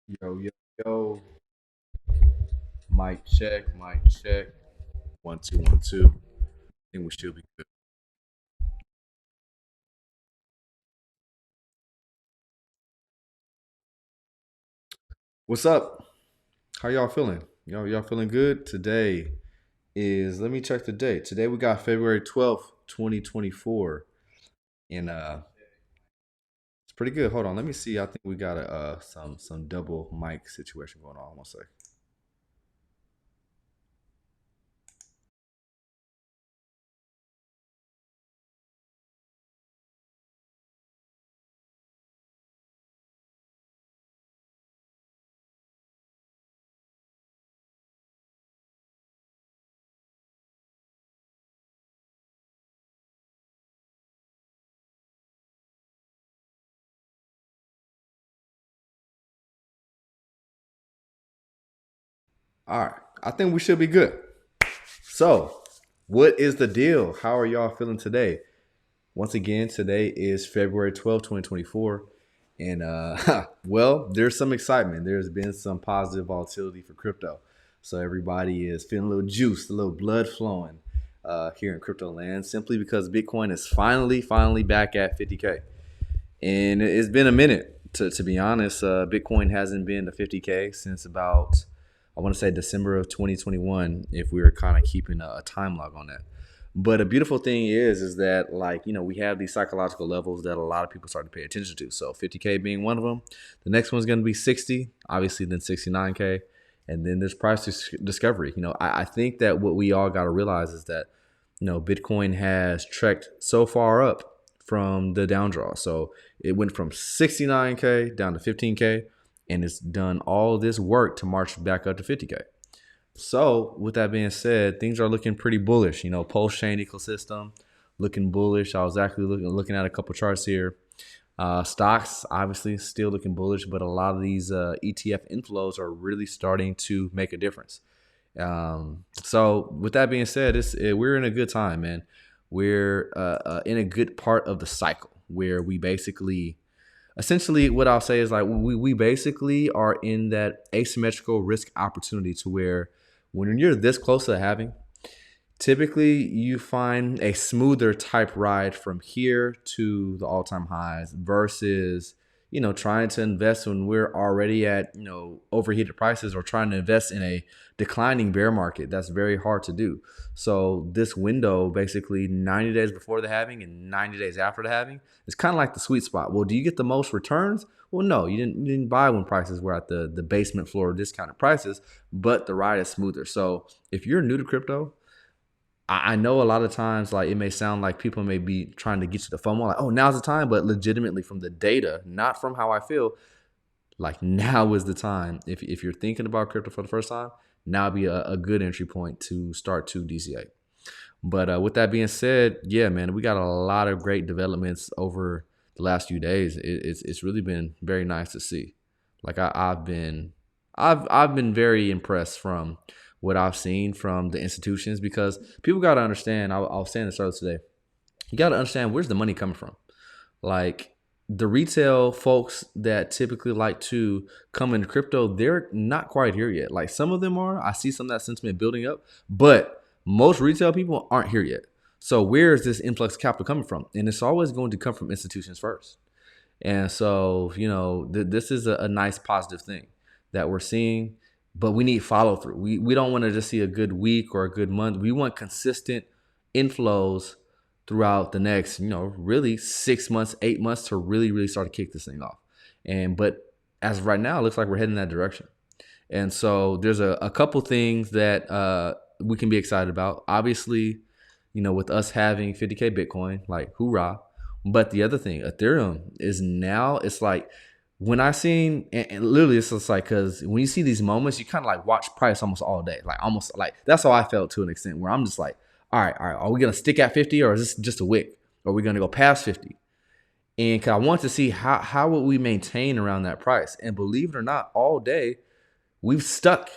Yo, yo, yo. Mic check, mic check. 1 2 1 2. I think we should be good. What's up? How y'all feeling? Y'all feeling good? Today is let me check the date. Today we got February 12th, 2024. And it's pretty good. Hold on, let me see. I think we got a some double mic situation going on. One sec. All right. I think we should be good. So, what is the deal? How are y'all feeling today? Once again, today is February 12th, 2024. And well, there's some excitement. There's been some positive volatility for crypto. So everybody is feeling a little juice, a little blood flowing here in crypto land simply because Bitcoin is finally back at 50K. And it's been a minute, to be honest. Bitcoin hasn't been to 50K since about, I want to say December of 2021, if we were kind of keeping a time log on that. But a beautiful thing is that, like, we have these psychological levels that a lot of people start to pay attention to. So 50K being one of them. The next one's going to be 60, obviously, then 69K. And then there's price discovery. I think that what we all got to realize is that, Bitcoin has trekked so far up from the down draw. So it went from 69K down to 15K, and it's done all this work to march back up to 50K. So, with that being said, things are looking pretty bullish. Post chain ecosystem looking bullish. I was actually looking at a couple charts here. Stocks obviously still looking bullish, but a lot of these ETF inflows are really starting to make a difference. So, with that being said, we're in a good time, man. We're in a good part of the cycle where we basically, essentially, what I'll say is like we basically are in that asymmetrical risk opportunity to where when you're this close to having, typically you find a smoother type ride from here to the all-time highs versus trying to invest when we're already at overheated prices, or trying to invest in a declining bear market. That's very hard to do. So this window, basically 90 days before the halving and 90 days after the halving, is kind of like the sweet spot. Well, do you get the most returns? Well, no, you didn't buy when prices were at the basement floor discounted prices, but the ride is smoother. So if you're new to crypto, I know a lot of times, like, it may sound like people may be trying to get you to FOMO, like, oh, now's the time. But legitimately, from the data, not from how I feel, like, now is the time. If you're thinking about crypto for the first time, now would be a good entry point to start to DCA. But with that being said, yeah, man, we got a lot of great developments over the last few days. It's really been very nice to see. Like, I've been very impressed from what I've seen from the institutions, because people got to understand. I was saying this earlier today. You got to understand, where's the money coming from. Like, the retail folks that typically like to come into crypto, they're not quite here yet. Like, some of them are. I see some of that sentiment building up, but most retail people aren't here yet. So where is this influx of capital coming from? And it's always going to come from institutions first. And so, this is a nice positive thing that we're seeing, but we need follow through. We don't want to just see a good week or a good month. We want consistent inflows throughout the next, really 6 months, 8 months to really start to kick this thing off. But as of right now, it looks like we're heading that direction. And so there's a couple things that we can be excited about. Obviously, with us having 50K Bitcoin, like, hoorah. But the other thing, Ethereum is now, it's like, when I seen, and literally it's just like, because when you see these moments, you kind of like watch price almost all day. Like, almost like, that's how I felt to an extent, where I'm just like, all right, are we going to stick at 50, or is this just a wick? Or are we going to go past 50? And 'cause I want to see how would we maintain around that price. And believe it or not, all day, we've stuck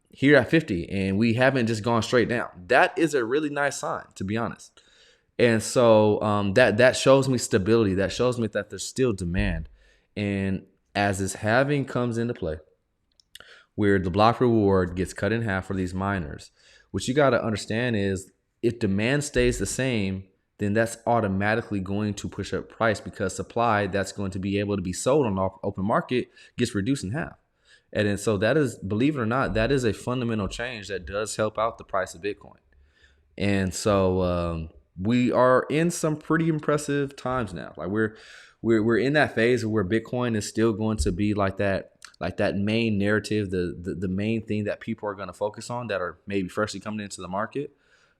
here at 50 and we haven't just gone straight down. That is a really nice sign, to be honest. And so that shows me stability. That shows me that there's still demand. And as this halving comes into play, where the block reward gets cut in half for these miners. What you got to understand is if demand stays the same, then that's automatically going to push up price because supply that's going to be able to be sold on the open market gets reduced in half. And then so that is, believe it or not, that is a fundamental change that does help out the price of Bitcoin. And so we are in some pretty impressive times now. Like we're in that phase where Bitcoin is still going to be like that main narrative, the main thing that people are going to focus on that are maybe freshly coming into the market.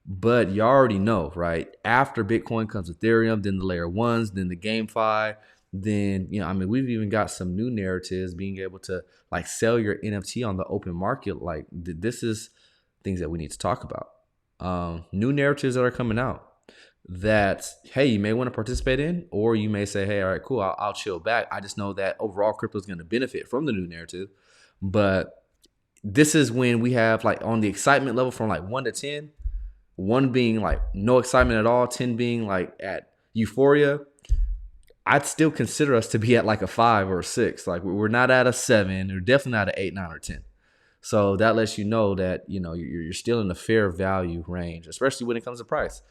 But you already know, right? After Bitcoin comes Ethereum, then the layer ones, then the GameFi, then, I mean, we've even got some new narratives being able to like sell your NFT on the open market. Like this is things that we need to talk about. New narratives that are coming out that, hey, you may want to participate in, or you may say, hey, all right, cool, I'll chill back. I just know that overall crypto is going to benefit from the new narrative. But this is when we have like on the excitement level from like 1 to 10, 1 being like no excitement at all, 10 being like at euphoria. I'd still consider us to be at like a 5 or a 6. Like we're not at a 7. We're definitely not at 8, 9, or 10. So that lets you know that, you're still in the fair value range, especially when it comes to price.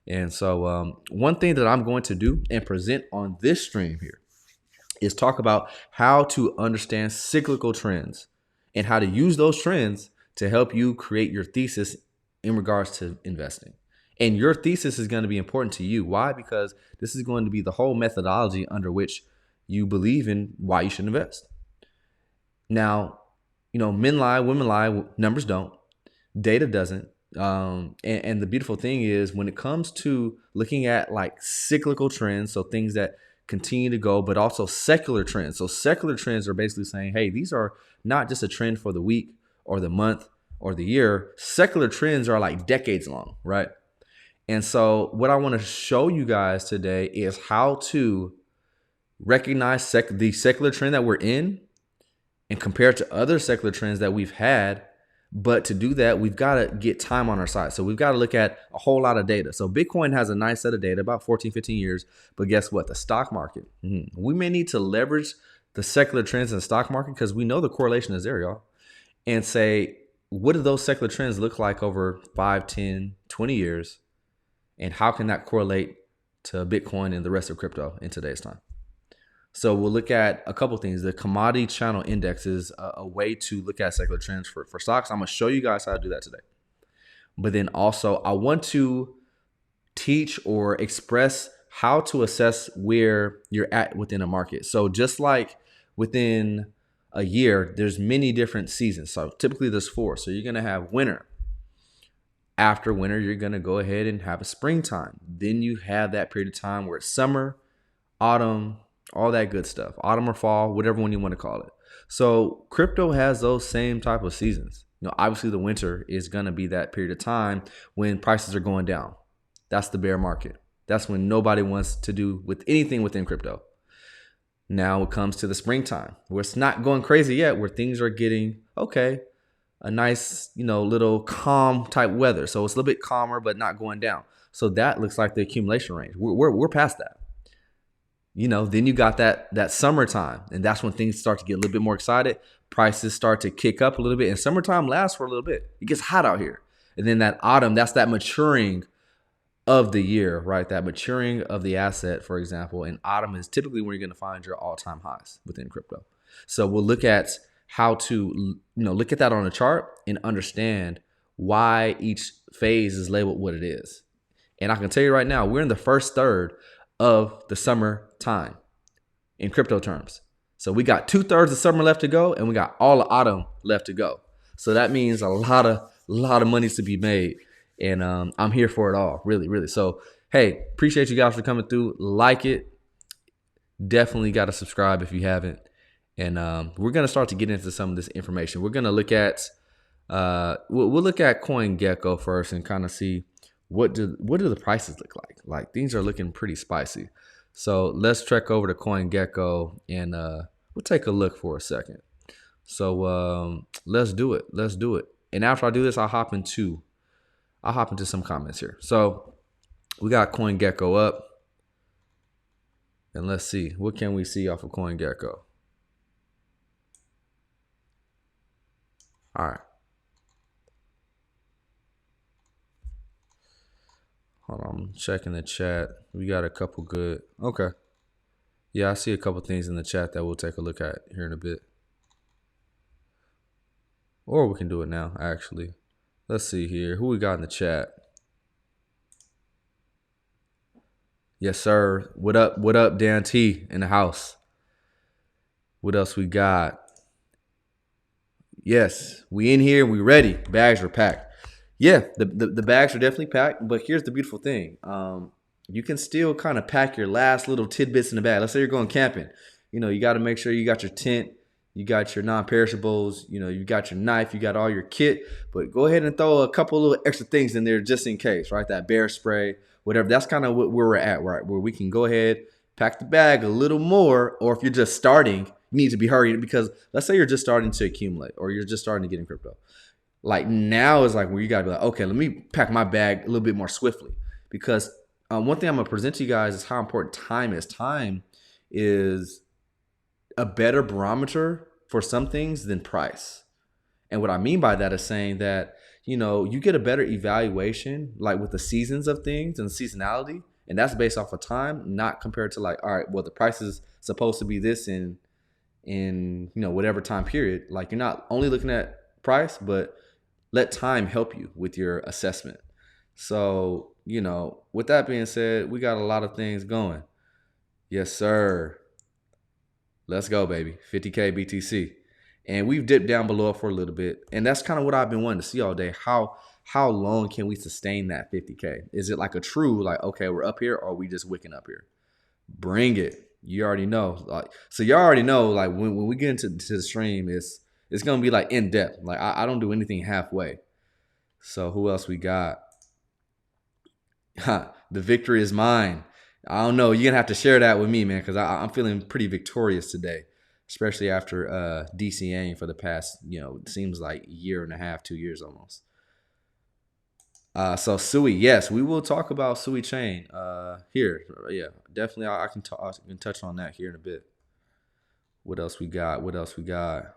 And so one thing that I'm going to do and present on this stream here is talk about how to understand cyclical trends and how to use those trends to help you create your thesis in regards to investing. And your thesis is going to be important to you. Why? Because this is going to be the whole methodology under which you believe in why you should invest. Now, men lie, women lie, numbers don't, data doesn't. And the beautiful thing is when it comes to looking at like cyclical trends, so things that continue to go, but also secular trends. So secular trends are basically saying, hey, these are not just a trend for the week or the month or the year. Secular trends are like decades long, right? And so what I want to show you guys today is how to recognize the secular trend that we're in and compare it to other secular trends that we've had. But to do that, we've got to get time on our side. So we've got to look at a whole lot of data. So Bitcoin has a nice set of data, about 14, 15 years. But guess what? The stock market, we may need to leverage the secular trends in the stock market because we know the correlation is there, y'all. And say, what do those secular trends look like over 5, 10, 20 years? And how can that correlate to Bitcoin and the rest of crypto in today's time? So we'll look at a couple things. The commodity channel index is a way to look at secular trends for stocks. I'm going to show you guys how to do that today. But then also I want to teach or express how to assess where you're at within a market. So just like within a year, there's many different seasons. So typically there's 4. So you're going to have winter. After winter, you're going to go ahead and have a springtime. Then you have that period of time where it's summer, autumn, all that good stuff, autumn or fall, whatever one you want to call it. So crypto has those same type of seasons. Obviously the winter is going to be that period of time when prices are going down. That's the bear market. That's when nobody wants to do with anything within crypto. Now it comes to the springtime where it's not going crazy yet, where things are getting okay, a nice, little calm type weather. So it's a little bit calmer, but not going down. So that looks like the accumulation range. We're past that. Then you got that summertime, and that's when things start to get a little bit more excited. Prices start to kick up a little bit, and summertime lasts for a little bit. It gets hot out here. And then that autumn, that's that maturing of the year, right? That maturing of the asset, for example. And autumn is typically when you're going to find your all-time highs within crypto. So we'll look at how to, look at that on a chart and understand why each phase is labeled what it is. And I can tell you right now, we're in the first third of the summer time in crypto terms. So we got 2/3 of summer left to go, and we got all the autumn left to go. So that means a lot of money's to be made. And I'm here for it all, really, really. So, hey, appreciate you guys for coming through. Like it. Definitely got to subscribe if you haven't. And we're going to start to get into some of this information. We're going to look at, we'll look at CoinGecko first and kind of see what do the prices look like. Like things are looking pretty spicy. So let's trek over to CoinGecko and we'll take a look for a second. So let's do it. And after I do this, I'll hop into some comments here. So we got CoinGecko up. And let's see, what can we see off of CoinGecko? All right. Hold on, I'm checking the chat. We got a couple good. Okay. Yeah, I see a couple things in the chat that we'll take a look at here in a bit. Or we can do it now, actually. Let's see here. Who we got in the chat? Yes, sir. What up? What up, Dan T in the house? What else we got? Yes, we in here. We ready. Bags are packed. Yeah, the bags are definitely packed. But here's the beautiful thing. You can still kind of pack your last little tidbits in the bag. Let's say you're going camping. You know, you got to make sure you got your tent, you got your non-perishables, you know, you got your knife, you got all your kit. But go ahead and throw a couple little extra things in there just in case, right? That bear spray, whatever. That's kind of where we're at, right? Where we can go ahead, pack the bag a little more, or if you're just starting, you need to be hurrying because let's say you're just starting to accumulate or you're just starting to get in crypto. Like now is like where you gotta be like, okay, let me pack my bag a little bit more swiftly because one thing I'm gonna present to you guys is how important time is. Time is a better barometer for some things than price. And what I mean by that is saying that, you know, you get a better evaluation like with the seasons of things and seasonality. And that's based off of time, not compared to like, all right, well, the price is supposed to be this in you know, whatever time period. Like you're not only looking at price, but let time help you with your assessment. So, you know, with that being said, we got a lot of things going. Yes, sir. Let's go, baby. 50K BTC. And we've dipped down below it for a little bit. And that's kind of what I've been wanting to see all day. How long can we sustain that 50K? Is it like a true, like, okay, we're up here or are we just wicking up here? Bring it. You already know. Like, so you already know, like, when we get into the stream, it's going to be like in depth. Like, I don't do anything halfway. So who else we got? The victory is mine. I don't know. You're gonna have to share that with me, man, because I'm feeling pretty victorious today, especially after DCAing for the past, you know, it seems like a year and a half, 2 years almost. So Sui, yes, we will talk about Sui Chain here. Yeah, definitely. I can touch on that here in a bit. What else we got? What else we got?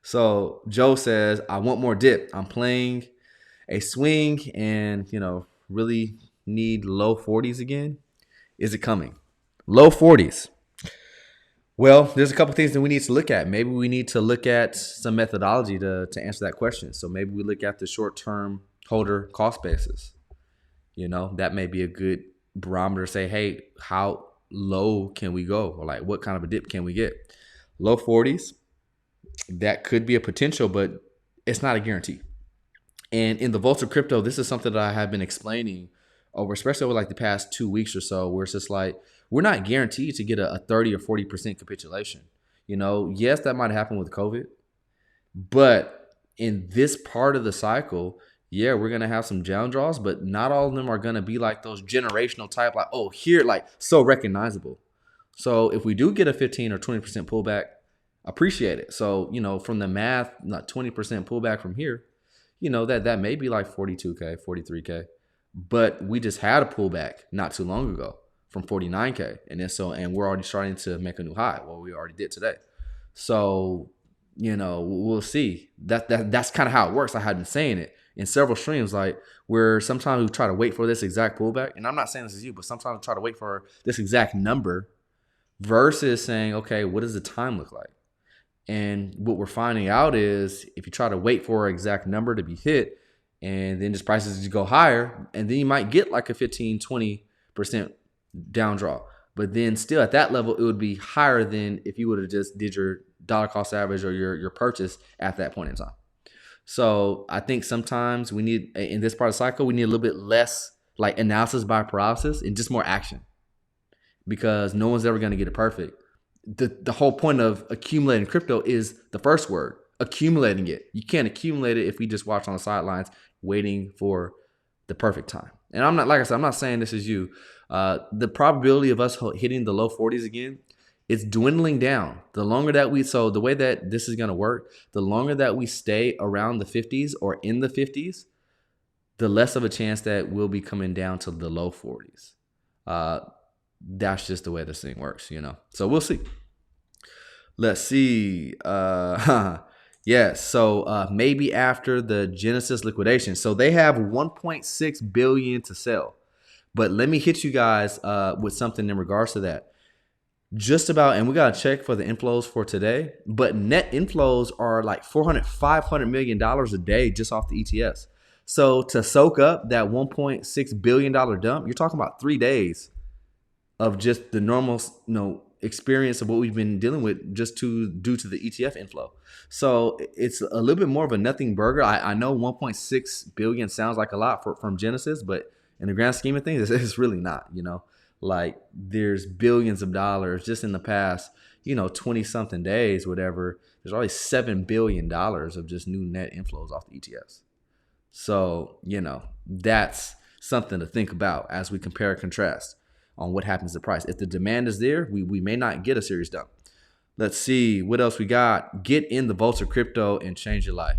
So Joe says, I want more dip. I'm playing a swing and, you know, really need low 40s again. Is it coming? Low 40s. Well, there's a couple things that we need to look at. Maybe we need to look at some methodology to answer that question. So maybe we look at the short-term holder cost basis. You know, that may be a good barometer to say, hey, how low can we go? Or like what kind of a dip can we get? Low 40s, that could be a potential, but it's not a guarantee. And in the vaults of crypto, this is something that I have been explaining over, especially over like the past 2 weeks or so, where it's just like, we're not guaranteed to get a 30 or 40% capitulation. You know, yes, that might happen with COVID, but in this part of the cycle, yeah, we're going to have some down draws, but not all of them are going to be like those generational type, like, oh, here, like so recognizable. So if we do get a 15 or 20% pullback, appreciate it. So, you know, from the math, not 20% pullback from here, you know, that may be like 42K, 43K, but we just had a pullback not too long ago from 49K. And then and we're already starting to make a new high. Well, we already did today. So, you know, we'll see. That's kind of how it works. I had been saying it in several streams, like where sometimes we try to wait for this exact pullback. And I'm not saying this is you, but sometimes we try to wait for this exact number versus saying, okay, what does the time look like? And what we're finding out is if you try to wait for an exact number to be hit and then just prices just go higher, and then you might get like a 15, 20% down draw. But then still at that level, it would be higher than if you would have just did your dollar cost average or your purchase at that point in time. So I think sometimes we need, in this part of the cycle, we need a little bit less like analysis by paralysis and just more action, because no one's ever going to get it perfect. The whole point of accumulating crypto is the first word, accumulating it. You can't accumulate it if we just watch on the sidelines waiting for the perfect time. And I'm not, like I said, I'm not saying this is you. The probability of us hitting the low 40s again, it's dwindling down. The longer that so the way that this is going to work, the longer that we stay around the 50s or in the 50s, the less of a chance that we'll be coming down to the low 40s. That's just the way this thing works, you know. So we'll see. Let's see. Yes. So maybe after the Genesis liquidation. So they have 1.6 billion to sell. But let me hit you guys with something in regards to that. Just about, and we got to check for the inflows for today, but net inflows are like 400, $500 million a day just off the ETFs. So to soak up that $1.6 billion dump, you're talking about 3 days of just the normal, experience of what we've been dealing with just due to the ETF inflow. So it's a little bit more of a nothing burger. I know 1.6 billion sounds like a lot from Genesis, but in the grand scheme of things, it's really not. Like there's billions of dollars just in the past, 20 something days, whatever. There's already $7 billion of just new net inflows off the ETFs. So, that's something to think about as we compare and contrast on what happens to price. If the demand is there, we may not get a serious dump. Let's see what else we got. Get in the vaults of crypto and change your life.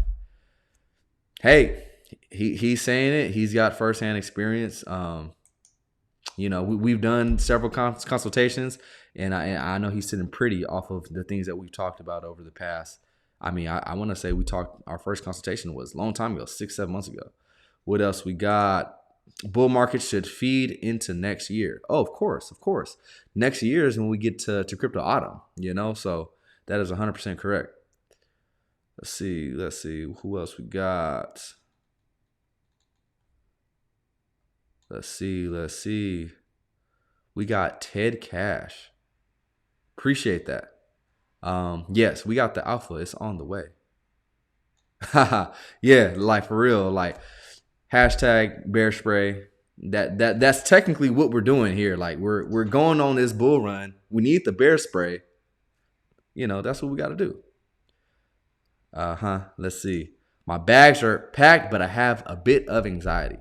Hey, he's saying it. He's got firsthand experience. We've done several consultations, and I know he's sitting pretty off of the things that we've talked about over the past. I mean, I want to say our first consultation was a long time ago, 6-7 months ago. What else we got? Bull market should feed into next year. Oh, of course. Next year is when we get to crypto autumn, so that is 100% correct. Let's see. Who else we got? Let's see. We got Ted Cash. Appreciate that. Yes, we got the alpha. It's on the way. Yeah, like for real, like hashtag bear spray. That's technically what we're doing here. Like we're going on this bull run. We need the bear spray. That's what we got to do. Let's see. My bags are packed, but I have a bit of anxiety.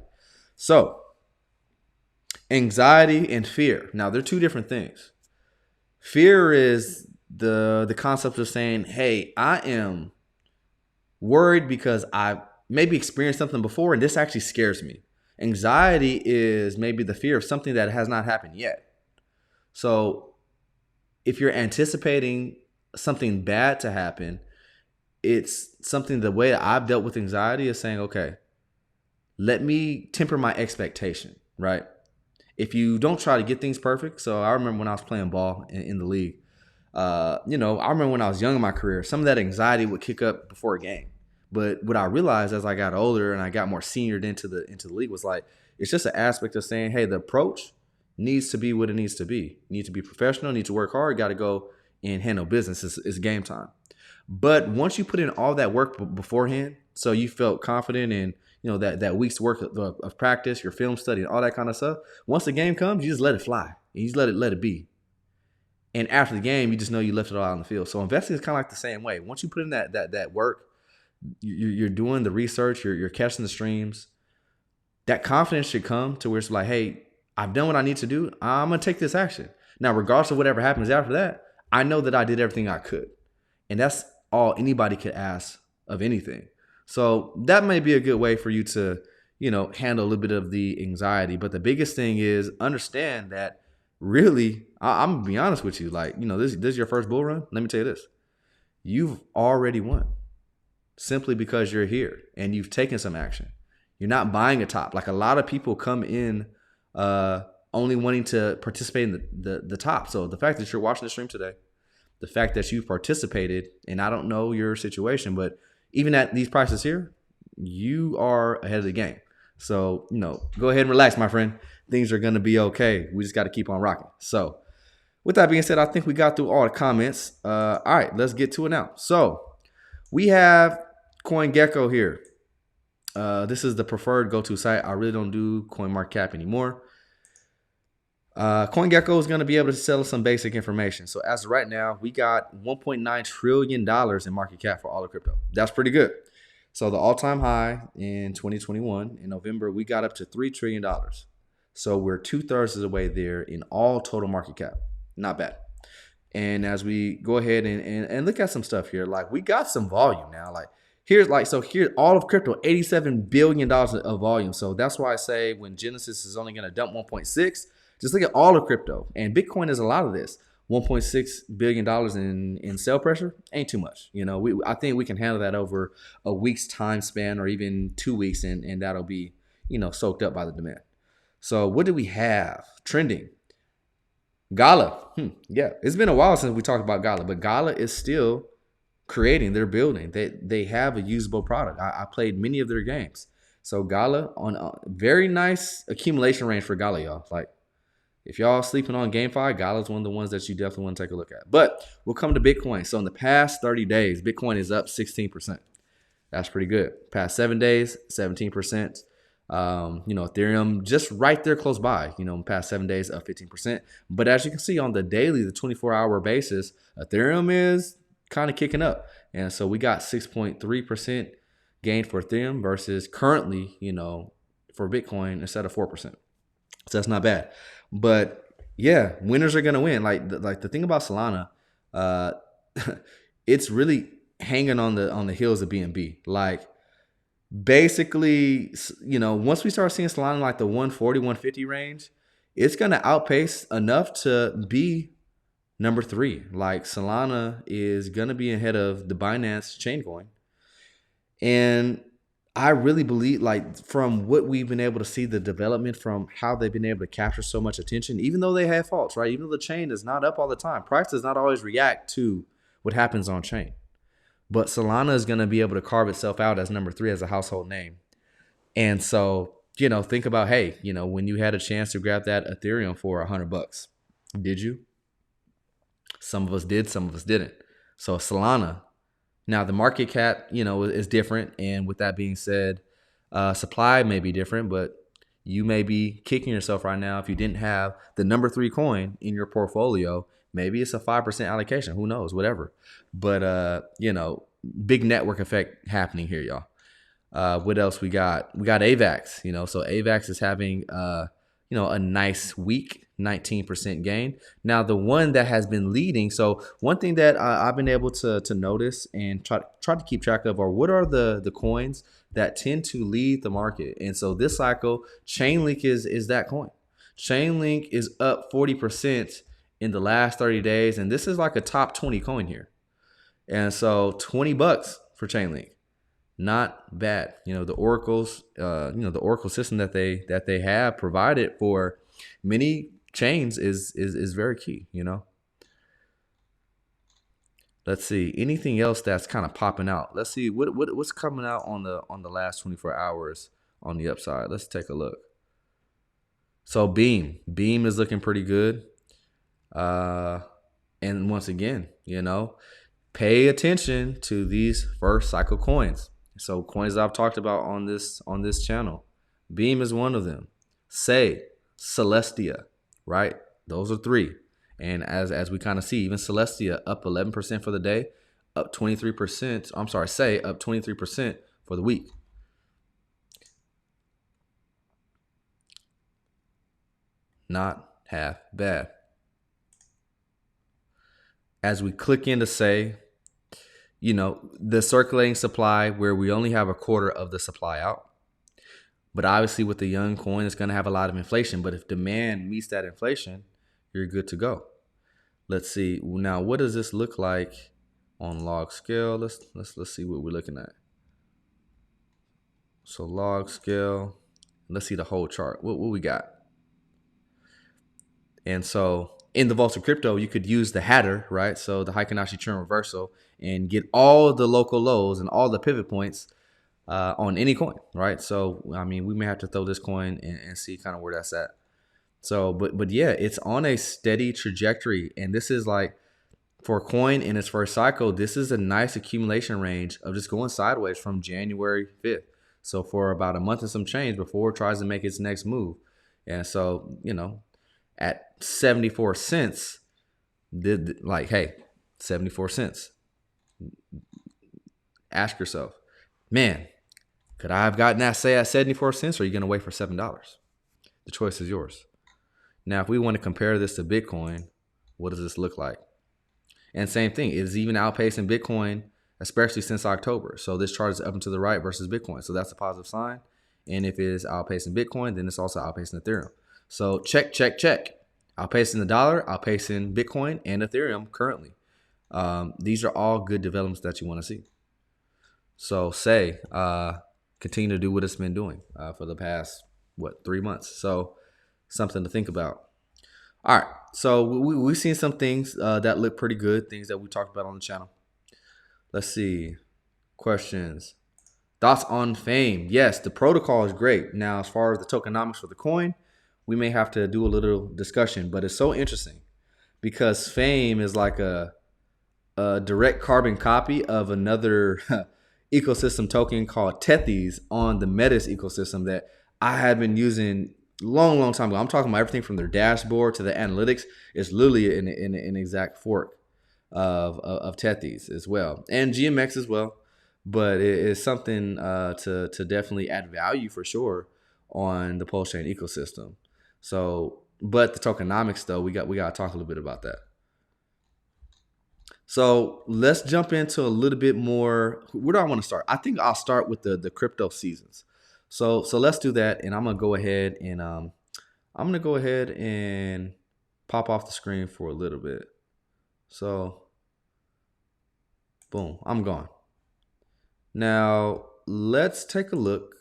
So anxiety and fear. Now they're two different things. Fear is the concept of saying, hey, I am worried because I maybe experienced something before and this actually scares me. Anxiety is maybe the fear of something that has not happened yet. So if you're anticipating something bad to happen, it's something, the way I've dealt with anxiety is saying, okay, let me temper my expectation, right? If you don't try to get things perfect. So I remember when I was playing ball in the league, I remember when I was young in my career, some of that anxiety would kick up before a game. But what I realized as I got older and I got more seniored into the league was like, it's just an aspect of saying, hey, the approach needs to be what it needs to be. You need to be professional, need to work hard, got to go and handle business. It's game time. But once you put in all that work beforehand, so you felt confident in, that week's work of practice, your film study, and all that kind of stuff. Once the game comes, you just let it fly. You just let it be. And after the game, you just know you left it all out on the field. So investing is kind of like the same way. Once you put in that work, you're doing the research, you're catching the streams. That confidence should come to where it's like, hey, I've done what I need to do. I'm gonna take this action. Now, regardless of whatever happens after that, I know that I did everything I could, and that's all anybody could ask of anything. So that may be a good way for you to, handle a little bit of the anxiety. But the biggest thing is understand that really, I'm going to be honest with you. Like, this is your first bull run. Let me tell you this. You've already won simply because you're here and you've taken some action. You're not buying a top. Like a lot of people come in only wanting to participate in the top. So the fact that you're watching the stream today, the fact that you've participated, and I don't know your situation, but even at these prices here, you are ahead of the game. So, go ahead and relax, my friend. Things are going to be okay. We just got to keep on rocking. So, with that being said, I think we got through all the comments. All right, let's get to it now. So, we have CoinGecko here. This is the preferred go-to site. I really don't do CoinMarketCap anymore. CoinGecko is going to be able to sell some basic information. So as of right now, we got $1.9 trillion in market cap for all of crypto. That's pretty good. So the all-time high in 2021, in November, we got up to $3 trillion. So we're 2/3 of the way there in all total market cap. Not bad. And as we go ahead and look at some stuff here, like we got some volume now. Like here's all of crypto, $87 billion of volume. So that's why I say when Genesis is only going to dump 1.6, just look at all of crypto. And Bitcoin is a lot of this. $1.6 billion in sell pressure ain't too much. I think we can handle that over a week's time span or even 2 weeks, and that'll be, soaked up by the demand. So what do we have trending? Gala. Yeah, it's been a while since we talked about Gala, but Gala is still creating. They're building. They have a usable product. I played many of their games. So Gala on a very nice accumulation range for Gala, y'all. Like, if y'all sleeping on GameFi, Gala is one of the ones that you definitely want to take a look at. But we'll come to Bitcoin. So in the past 30 days, Bitcoin is up 16%. That's pretty good. Past 7 days, 17%. Ethereum just right there close by, past 7 days up 15%. But as you can see on the daily, the 24-hour basis, Ethereum is kind of kicking up. And so we got 6.3% gain for Ethereum versus currently, for Bitcoin instead of 4%. So that's not bad. But yeah, winners are going to win. Like the thing about Solana, it's really hanging on the heels of BNB. Like, basically, once we start seeing Solana like the 140, 150 range, it's going to outpace enough to be number 3. Like, Solana is going to be ahead of the Binance chain coin. And I really believe, like, from what we've been able to see, the development from how they've been able to capture so much attention, even though they have faults, right? Even though the chain is not up all the time, price does not always react to what happens on chain. But Solana is going to be able to carve itself out as number 3 as a household name. And so, think about, hey, when you had a chance to grab that Ethereum for $100, did you? Some of us did, some of us didn't. So Solana, now the market cap, is different. And with that being said, supply may be different, but you may be kicking yourself right now if you didn't have the number 3 coin in your portfolio. Maybe it's a 5% allocation. Who knows? Whatever. But, big network effect happening here, y'all. What else we got? We got AVAX, so AVAX is having, a nice week, 19% gain. Now, the one that has been leading. So one thing that I've been able to notice and try to keep track of are what are the coins that tend to lead the market. And so this cycle, Chainlink is that coin. Chainlink is up 40% in the last 30 days. And this is like a top 20 coin here. And so $20 for Chainlink, not bad. The Oracle's, the Oracle system that they have provided for many chains is very key. Let's see anything else that's kind of popping out. Let's see what's coming out on the last 24 hours on the upside. Let's take a look. So Beam is looking pretty good. And once again, pay attention to these first cycle coins. So coins I've talked about on this channel. Beam is one of them. Celestia, right? Those are 3. And as we kind of see, even Celestia up 11% for the day, up 23%. I'm sorry, up 23% for the week. Not half bad. As we click into the circulating supply where we only have a quarter of the supply out. But obviously with the young coin, it's going to have a lot of inflation. But if demand meets that inflation, you're good to go. Let's see. Now, what does this look like on log scale? Let's see what we're looking at. So log scale. Let's see the whole chart. What we got? And so in the Vault of Crypto, you could use the Hatter, right? So the Heikin-Ashi trend reversal and get all the local lows and all the pivot points on any coin, right? So, we may have to throw this coin and see kind of where that's at. So, but yeah, it's on a steady trajectory. And this is like, for a coin in its first cycle, this is a nice accumulation range of just going sideways from January 5th. So for about a month and some change before it tries to make its next move. And so, at 74 cents, hey, 74 cents. Ask yourself, man, could I have gotten that say at 74 cents, or are you going to wait for $7? The choice is yours. Now, if we want to compare this to Bitcoin, what does this look like? And same thing, it's even outpacing Bitcoin, especially since October. So this chart is up and to the right versus Bitcoin. So that's a positive sign. And if it is outpacing Bitcoin, then it's also outpacing Ethereum. So check. Outpacing the dollar, outpacing Bitcoin and Ethereum currently. These are all good developments that you want to see. So continue to do what it's been doing for the past, 3 months. So something to think about. All right. So we've seen some things that look pretty good, things that we talked about on the channel. Let's see. Questions. Thoughts on Fame? Yes, the protocol is great. Now, as far as the tokenomics for the coin, we may have to do a little discussion, but it's so interesting because Fame is like a direct carbon copy of another ecosystem token called Tethys on the Metis ecosystem that I had been using long time ago. I'm talking about everything from their dashboard to the analytics. It's literally an exact fork of Tethys as well, and GMX as well. But it is something to definitely add value for sure on the Pulse Chain ecosystem. So, but the tokenomics though, we got to talk a little bit about that. So let's jump into a little bit more. Where do I want to start? I think I'll start with the crypto seasons. So let's do that, and I'm gonna go ahead and pop off the screen for a little bit. So boom, I'm gone. Now let's take a look,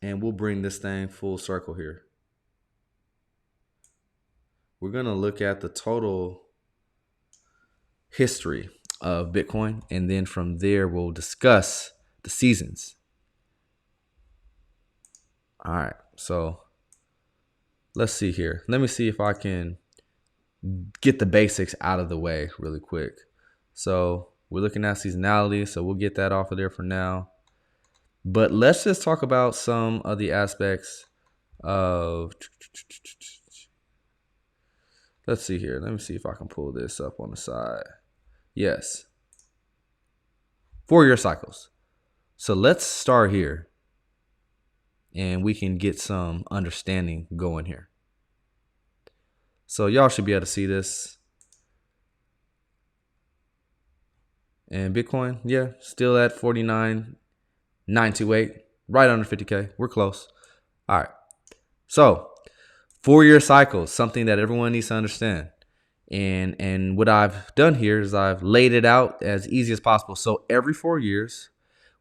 and we'll bring this thing full circle here. We're gonna look at the total history of Bitcoin, and then from there we'll discuss the seasons. All right, so let's see here. Let me see if I can get the basics out of the way really quick. So we're looking at seasonality, so we'll get that off of there for now. But let's just talk about some of the aspects of, let's see here. Let me see if I can pull this up on the side. Yes. 4-year cycles. So let's start here, and we can get some understanding going here. So y'all should be able to see this. And Bitcoin, yeah, still at 49,928, right under 50K. We're close. All right. So 4-year cycles, something that everyone needs to understand. And what I've done here is I've laid it out as easy as possible. So every 4 years,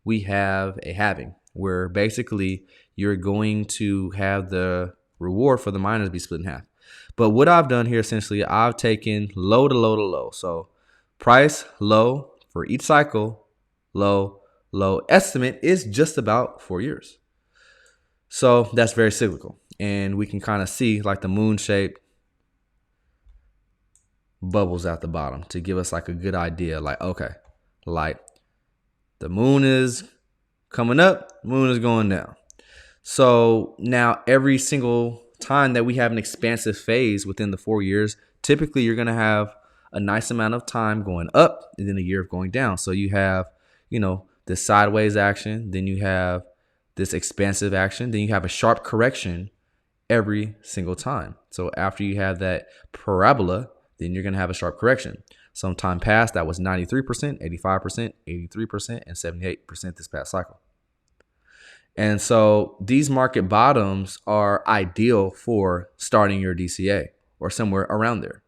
we have a halving where basically you're going to have the reward for the miners be split in half. But what I've done here, essentially, I've taken low to low to low. So price low for each cycle, low, low. Estimate is just about 4 years. So that's very cyclical. And we can kind of see like the moon shape bubbles at the bottom to give us like a good idea. Like, okay, like the moon is coming up, moon is going down. So now every single time that we have an expansive phase within the 4 years, typically you're going to have a nice amount of time going up and then a year of going down. So you have, this sideways action, then you have this expansive action, then you have a sharp correction every single time. So after you have that parabola, then you're going to have a sharp correction. Some time past, that was 93%, 85%, 83%, and 78% this past cycle. And so these market bottoms are ideal for starting your DCA or somewhere around there.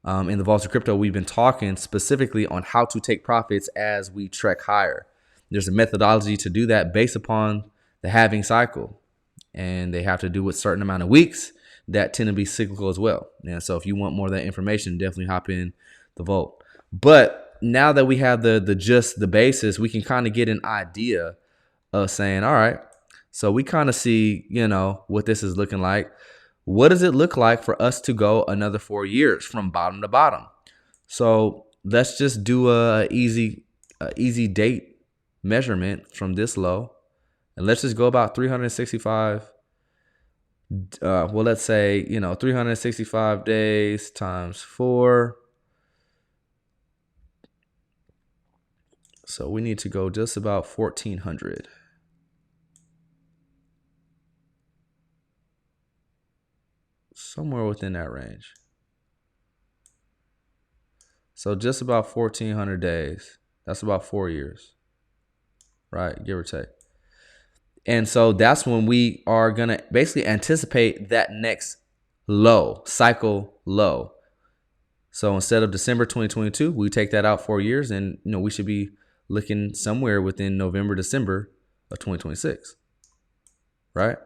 In the Vaults of Crypto, we've been talking specifically on how to take profits as we trek higher. There's a methodology to do that based upon the halving cycle. And they have to do with a certain amount of weeks that tend to be cyclical as well. And so if you want more of that information, definitely hop in the Vault. But now that we have the basis, we can kind of get an idea of saying, all right, so we kind of see, what this is looking like. What does it look like for us to go another 4 years from bottom to bottom? So let's just do a easy date measurement from this low. And let's just go about 365. Let's say, 365 days times 4. So we need to go just about 1,400. Somewhere within that range. So just about 1,400 days. That's about 4 years, right? Give or take. And so that's when we are going to basically anticipate that next low, cycle low. So instead of December 2022, we take that out 4 years, and we should be looking somewhere within November, December of 2026, right?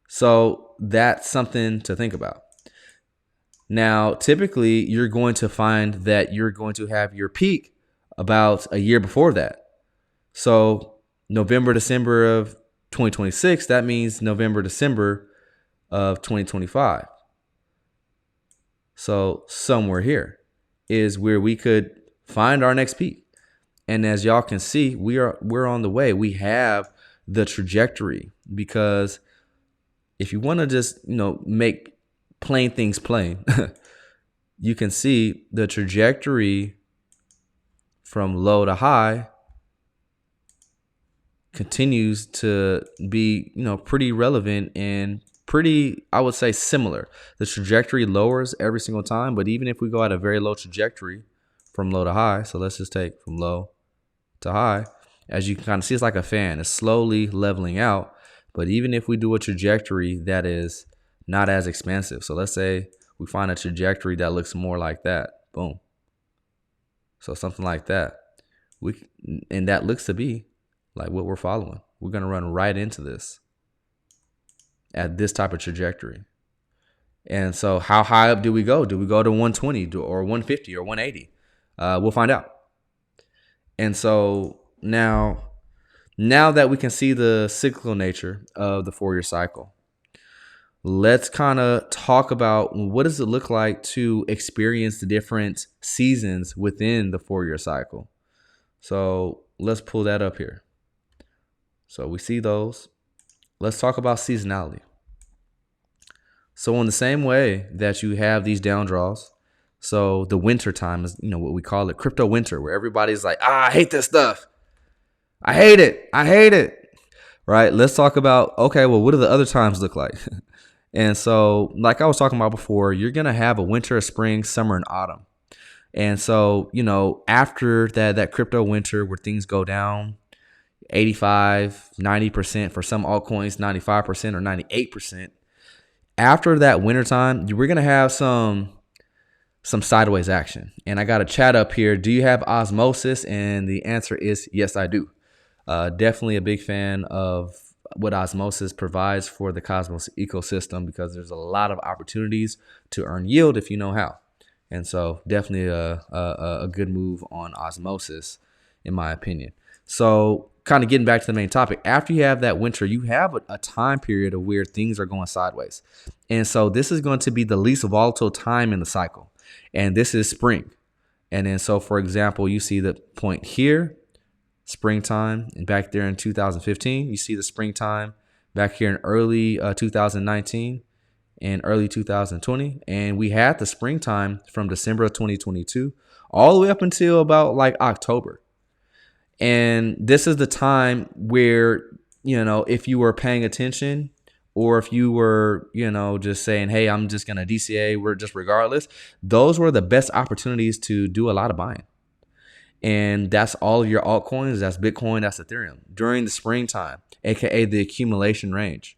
So that's something to think about. Now, typically, you're going to find that you're going to have your peak about a year before that. So November, December of 2026, that means November, December of 2025. So somewhere here is where we could find our next peak. And as y'all can see, we're on the way. We have the trajectory, because if you want to just, make plain things plain, you can see the trajectory from low to high continues to be, pretty relevant and pretty, I would say, similar. The trajectory lowers every single time, but even if we go at a very low trajectory from low to high, so let's just take from low to high, as you can kind of see, it's like a fan. It's slowly leveling out. But even if we do a trajectory that is not as expansive, so let's say we find a trajectory that looks more like that, boom. So something like that, and that looks to be like what we're following. We're going to run right into this at this type of trajectory. And so how high up do we go? Do we go to 120 or 150 or 180? We'll find out. And so now that we can see the cyclical nature of the 4-year cycle, let's kind of talk about what does it look like to experience the different seasons within the 4-year cycle. So let's pull that up here. So we see those. Let's talk about seasonality. So in the same way that you have these down draws, so the winter time is, what we call it, crypto winter, where everybody's like, I hate this stuff. I hate it. Right? Let's talk about, okay, well, what do the other times look like? And so, like I was talking about before, you're going to have a winter, a spring, summer, and autumn. And so, after that crypto winter where things go down 85, 90%, for some altcoins, 95% or 98%, after that winter time, we're going to have some sideways action. And I got a chat up here. Do you have osmosis? And the answer is yes, I do. Definitely a big fan of what osmosis provides for the Cosmos ecosystem, because there's a lot of opportunities to earn yield if you know how. And so definitely a good move on osmosis, in my opinion. So kind of getting back to the main topic, after you have that winter, you have a time period of where things are going sideways. And so this is going to be the least volatile time in the cycle. And this is spring. And then so, for example, you see the point here, springtime, and back there in 2015, you see the springtime back here in early 2019 and early 2020. And we had the springtime from December of 2022 all the way up until about like October. And this is the time where, if you were paying attention, or if you were, just saying, hey, I'm just going to DCA, we're just regardless, those were the best opportunities to do a lot of buying. And that's all of your altcoins. That's Bitcoin, that's Ethereum during the springtime, aka the accumulation range.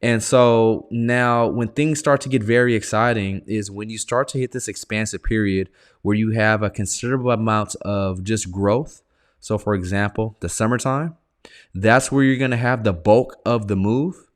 And so now when things start to get very exciting is when you start to hit this expansive period where you have a considerable amount of just growth. So for example, the summertime, that's where you're going to have the bulk of the move.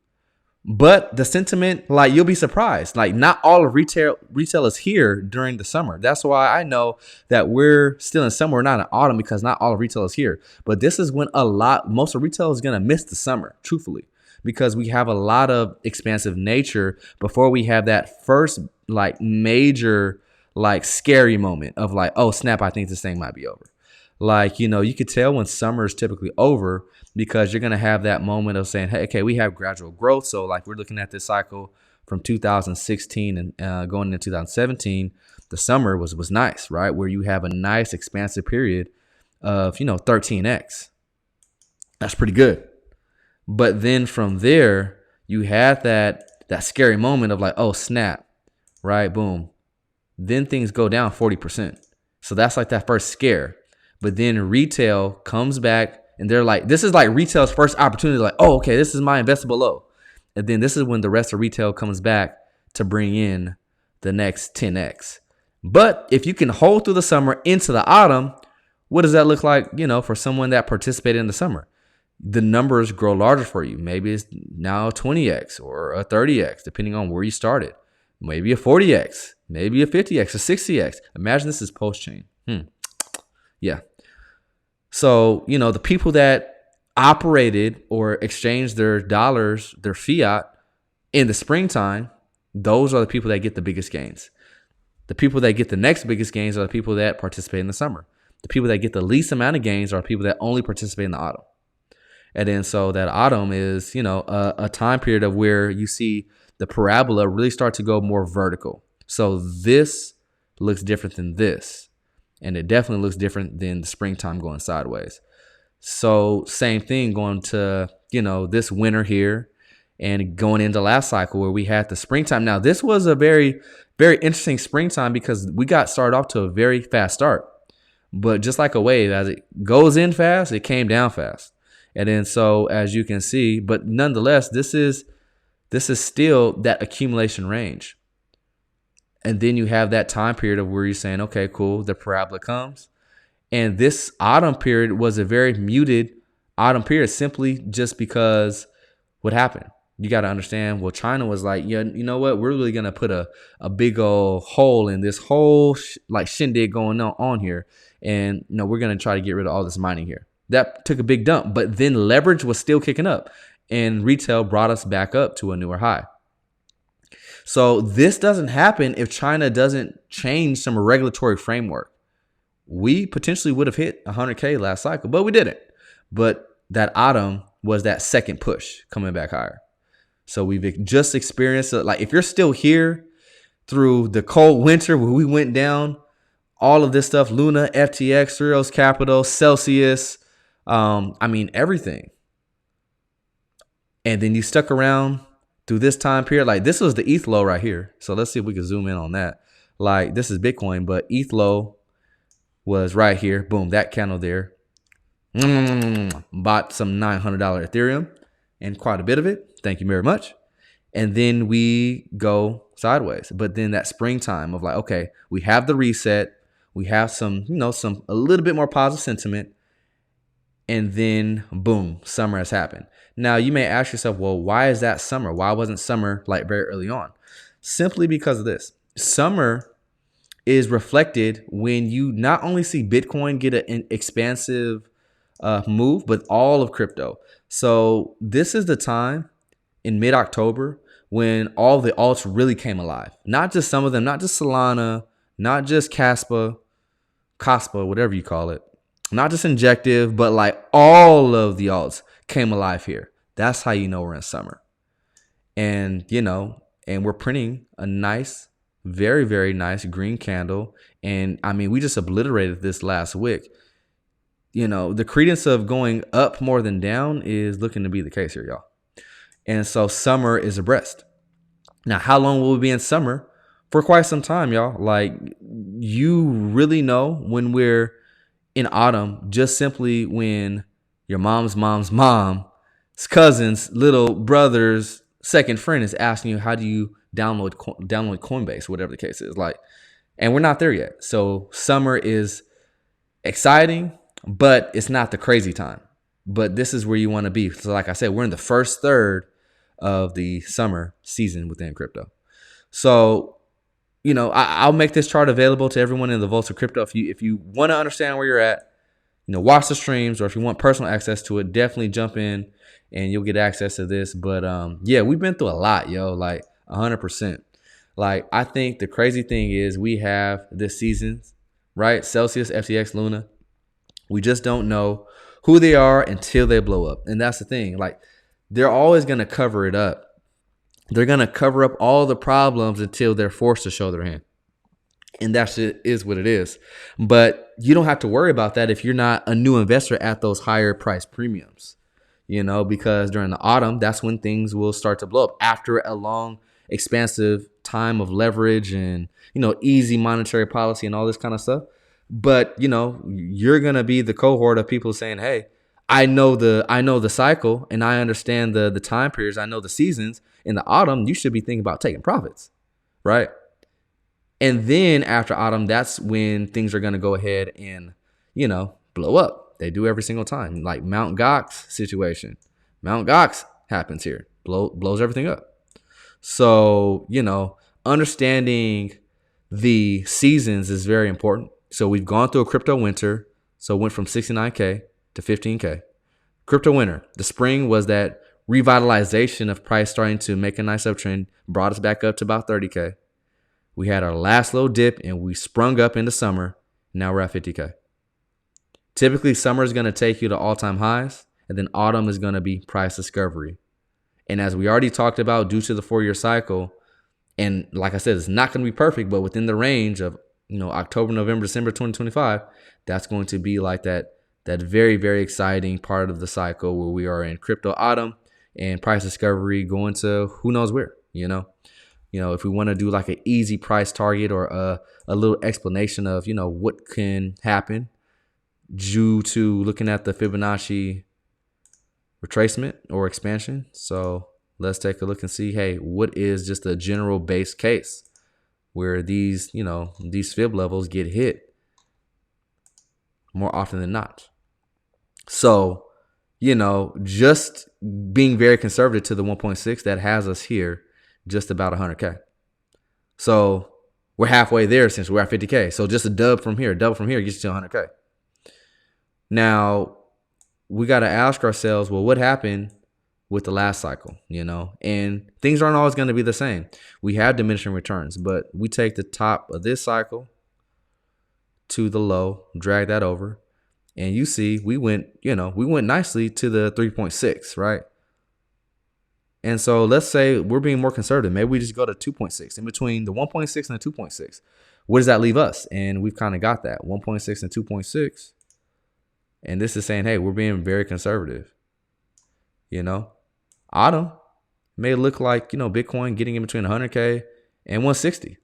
But the sentiment, like, you'll be surprised. Like, not all of retail is here during the summer. That's why I know that we're still in summer, not in autumn, because not all of retail is here. But this is when most of retail is going to miss the summer, truthfully, because we have a lot of expansive nature before we have that first, like, major, like, scary moment of like, oh, snap, I think this thing might be over. Like, you could tell when summer is typically over, because you're going to have that moment of saying, hey, okay, we have gradual growth. So like we're looking at this cycle from 2016 and going into 2017, the summer was nice, right? Where you have a nice expansive period of, 13x. That's pretty good. But then from there, you had that scary moment of like, oh, snap, right? Boom. Then things go down 40%. So that's like that first scare. But then retail comes back and they're like, this is like retail's first opportunity. Like, oh, okay, this is my investable low. And then this is when the rest of retail comes back to bring in the next 10x. But if you can hold through the summer into the autumn, what does that look like, for someone that participated in the summer? The numbers grow larger for you. Maybe it's now 20x or a 30x, depending on where you started. Maybe a 40x, maybe a 50x, a 60x. Imagine this is post-chain. Yeah. So, the people that operated or exchanged their dollars, their fiat in the springtime, those are the people that get the biggest gains. The people that get the next biggest gains are the people that participate in the summer. The people that get the least amount of gains are people that only participate in the autumn. And then so that autumn is, a time period of where you see the parabola really start to go more vertical. So this looks different than this. And it definitely looks different than the springtime going sideways. So same thing going to, this winter here and going into last cycle where we had the springtime. Now, this was a very, very interesting springtime because we got started off to a very fast start. But just like a wave, as it goes in fast, it came down fast. And then so as you can see, but nonetheless, this is still that accumulation range. And then you have that time period of where you're saying, okay, cool, the parabola comes. And this autumn period was a very muted autumn period simply just because what happened? You got to understand, well, China was like, yeah, you know what? We're really going to put a big old hole in this whole shindig going on here. And, we're going to try to get rid of all this mining here. That took a big dump, but then leverage was still kicking up and retail brought us back up to a newer high. So this doesn't happen if China doesn't change some regulatory framework. We potentially would have hit 100K last cycle, but we didn't. But that autumn was that second push coming back higher. So we've just experienced it. Like if you're still here through the cold winter where we went down, all of this stuff, Luna, FTX, Three Arrows Capital, Celsius, everything. And then you stuck around through this time period. Like this was the ETH low right here. So let's see if we can zoom in on that. Like this is Bitcoin, but ETH low was right here. Boom, that candle there. Bought some $900 Ethereum and quite a bit of it. Thank you very much. And then we go sideways. But then that springtime of like, okay, we have the reset. We have some a little bit more positive sentiment. And then boom, summer has happened. Now you may ask yourself, well, why is that summer? Why wasn't summer like very early on? Simply because of this. Summer is reflected when you not only see Bitcoin get an expansive move, but all of crypto. So this is the time in mid-October when all the alts really came alive. Not just some of them, not just Solana, not just Caspa, whatever you call it. Not just Injective, but like all of the alts came alive here. That's how you know we're in summer. And, and we're printing a nice, very, very nice green candle. And we just obliterated this last wick. The credence of going up more than down is looking to be the case here, y'all. And so summer is abreast. Now, how long will we be in summer? For quite some time, y'all. Like you really know when we're in autumn, just simply when your mom's cousin's little brother's second friend is asking you, how do you download Coinbase, whatever the case is. Like, and we're not there yet. So summer is exciting, but it's not the crazy time. But this is where you want to be. So like I said, we're in the first third of the summer season within crypto. So, I'll make this chart available to everyone in the Vaults of Crypto. If you want to understand where you're at, watch the streams, or if you want personal access to it, definitely jump in and you'll get access to this. But yeah, we've been through a lot, yo, like 100%. Like, I think the crazy thing is we have this season, right? Celsius, FTX, Luna. We just don't know who they are until they blow up. And that's the thing. Like, they're always going to cover it up. They're going to cover up all the problems until they're forced to show their hand. And that shit is what it is. But you don't have to worry about that if you're not a new investor at those higher price premiums, because during the autumn, that's when things will start to blow up after a long, expansive time of leverage and, easy monetary policy and all this kind of stuff. But, you're going to be the cohort of people saying, hey, I know the cycle, and I understand the time periods. I know the seasons. In the autumn, you should be thinking about taking profits, right? And then after autumn, that's when things are going to go ahead and, blow up. They do every single time. Like Mount Gox situation. Mount Gox happens here. Blows everything up. So, understanding the seasons is very important. So we've gone through a crypto winter. So it went from 69K to 15K. Crypto winter. The spring was that revitalization of price starting to make a nice uptrend, brought us back up to about 30K. We had our last little dip and we sprung up into summer. Now we're at 50K. Typically, summer is going to take you to all-time highs, and then autumn is going to be price discovery. And as we already talked about, due to the 4-year cycle, and like I said, it's not going to be perfect, but within the range of October, November, December 2025, that's going to be like that very, very exciting part of the cycle where we are in crypto autumn and price discovery going to who knows where, if we want to do like an easy price target or a little explanation of, what can happen due to looking at the Fibonacci retracement or expansion. So let's take a look and see, hey, what is just a general base case where these fib levels get hit more often than not. So, just being very conservative to the 1.6, that has us here just about 100K. So we're halfway there since we're at 50K. So just a double from here gets you to 100K. Now, we got to ask ourselves, well, what happened with the last cycle, And things aren't always going to be the same. We have diminishing returns, but we take the top of this cycle to the low, drag that over, and you see we went nicely to the 3.6, right? And so let's say we're being more conservative. Maybe we just go to 2.6, in between the 1.6 and the 2.6. What does that leave us? And we've kind of got that 1.6 and 2.6. And this is saying, hey, we're being very conservative. Autumn may look like, Bitcoin getting in between 100K and 160.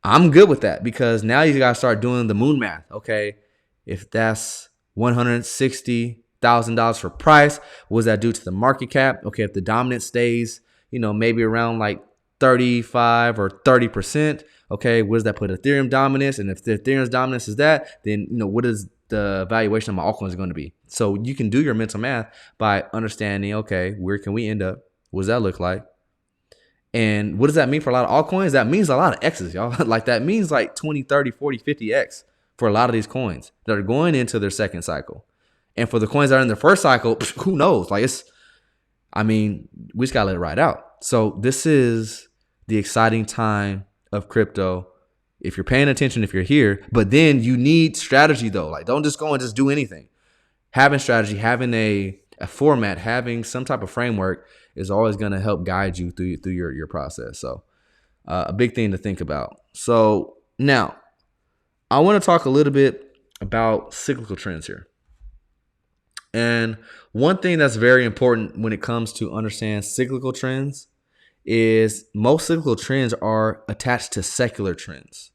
I'm good with that because now you got to start doing the moon math. Okay, if that's $160,000 for price, what does that do to the market cap? Okay, if the dominance stays, maybe around like 35 or 30%. Okay, what does that put Ethereum dominance? And if the Ethereum's dominance is that, then what is the valuation of my altcoins going to be? So you can do your mental math by understanding, okay, where can we end up? What does that look like? And what does that mean for a lot of altcoins? That means a lot of X's, y'all. Like that means like 20, 30, 40, 50X for a lot of these coins that are going into their second cycle. And for the coins that are in their first cycle, who knows? Like we just gotta let it ride out. So this is the exciting time of crypto. If you're paying attention, if you're here, but then you need strategy though. Like don't just go and just do anything. Having strategy, having a format, having some type of framework is always going to help guide you through your process. So a big thing to think about. So now I want to talk a little bit about cyclical trends here. And one thing that's very important when it comes to understand cyclical trends is most cyclical trends are attached to secular trends.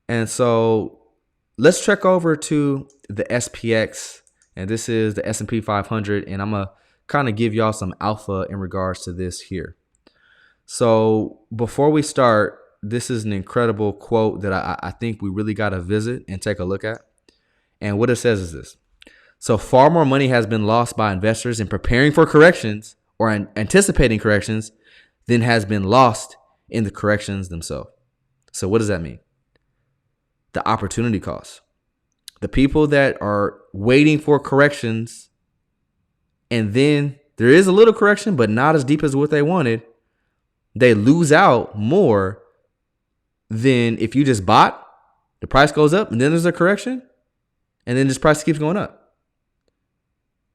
And so let's check over to the SPX, and this is the S&P 500, and I'm going to kind of give y'all some alpha in regards to this here. So before we start, this is an incredible quote that I think we really got to visit and take a look at. And what it says is this. So far more money has been lost by investors in preparing for corrections or anticipating corrections than has been lost in the corrections themselves. So what does that mean? The opportunity cost. The people that are waiting for corrections and then there is a little correction, but not as deep as what they wanted, they lose out more than if you just bought, the price goes up and then there's a correction and then this price keeps going up.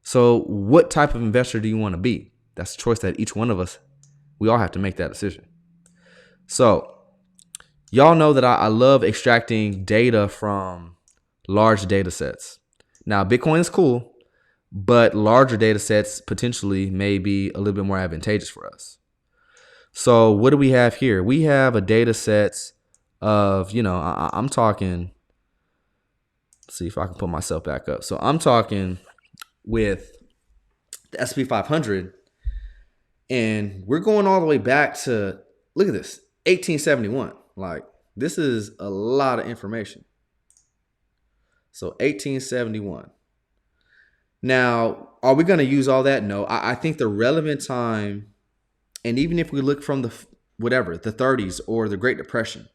So what type of investor do you want to be? That's a choice that each one of us, we all have to make that decision. So y'all know that I love extracting data from large data sets. Now, Bitcoin is cool, but larger data sets potentially may be a little bit more advantageous for us. So what do we have here? We have a data set of, I'm talking, let's see if I can put myself back up. So I'm talking with the S&P 500, and we're going all the way back to, look at this, 1871. Like, this is a lot of information. So 1871. Now, are we going to use all that? No. I think the relevant time, and even if we look from the 30s or the Great Depression,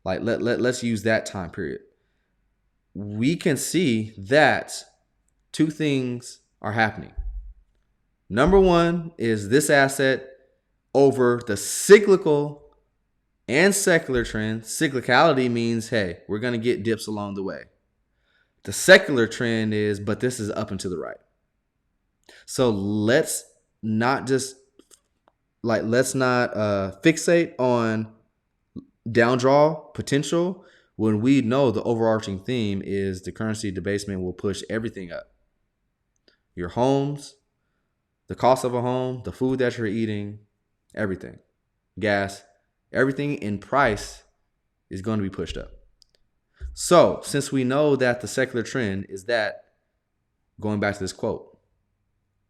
like let's use that time period, we can see that two things are happening. Number one is this asset over the cyclical and secular trend. Cyclicality means, hey, we're going to get dips along the way. The secular trend is, but this is up and to the right. So let's not fixate on downdraw potential when we know the overarching theme is the currency debasement will push everything up. Your homes, the cost of a home, the food that you're eating, everything, gas, everything in price is going to be pushed up. So since we know that the secular trend is that, going back to this quote,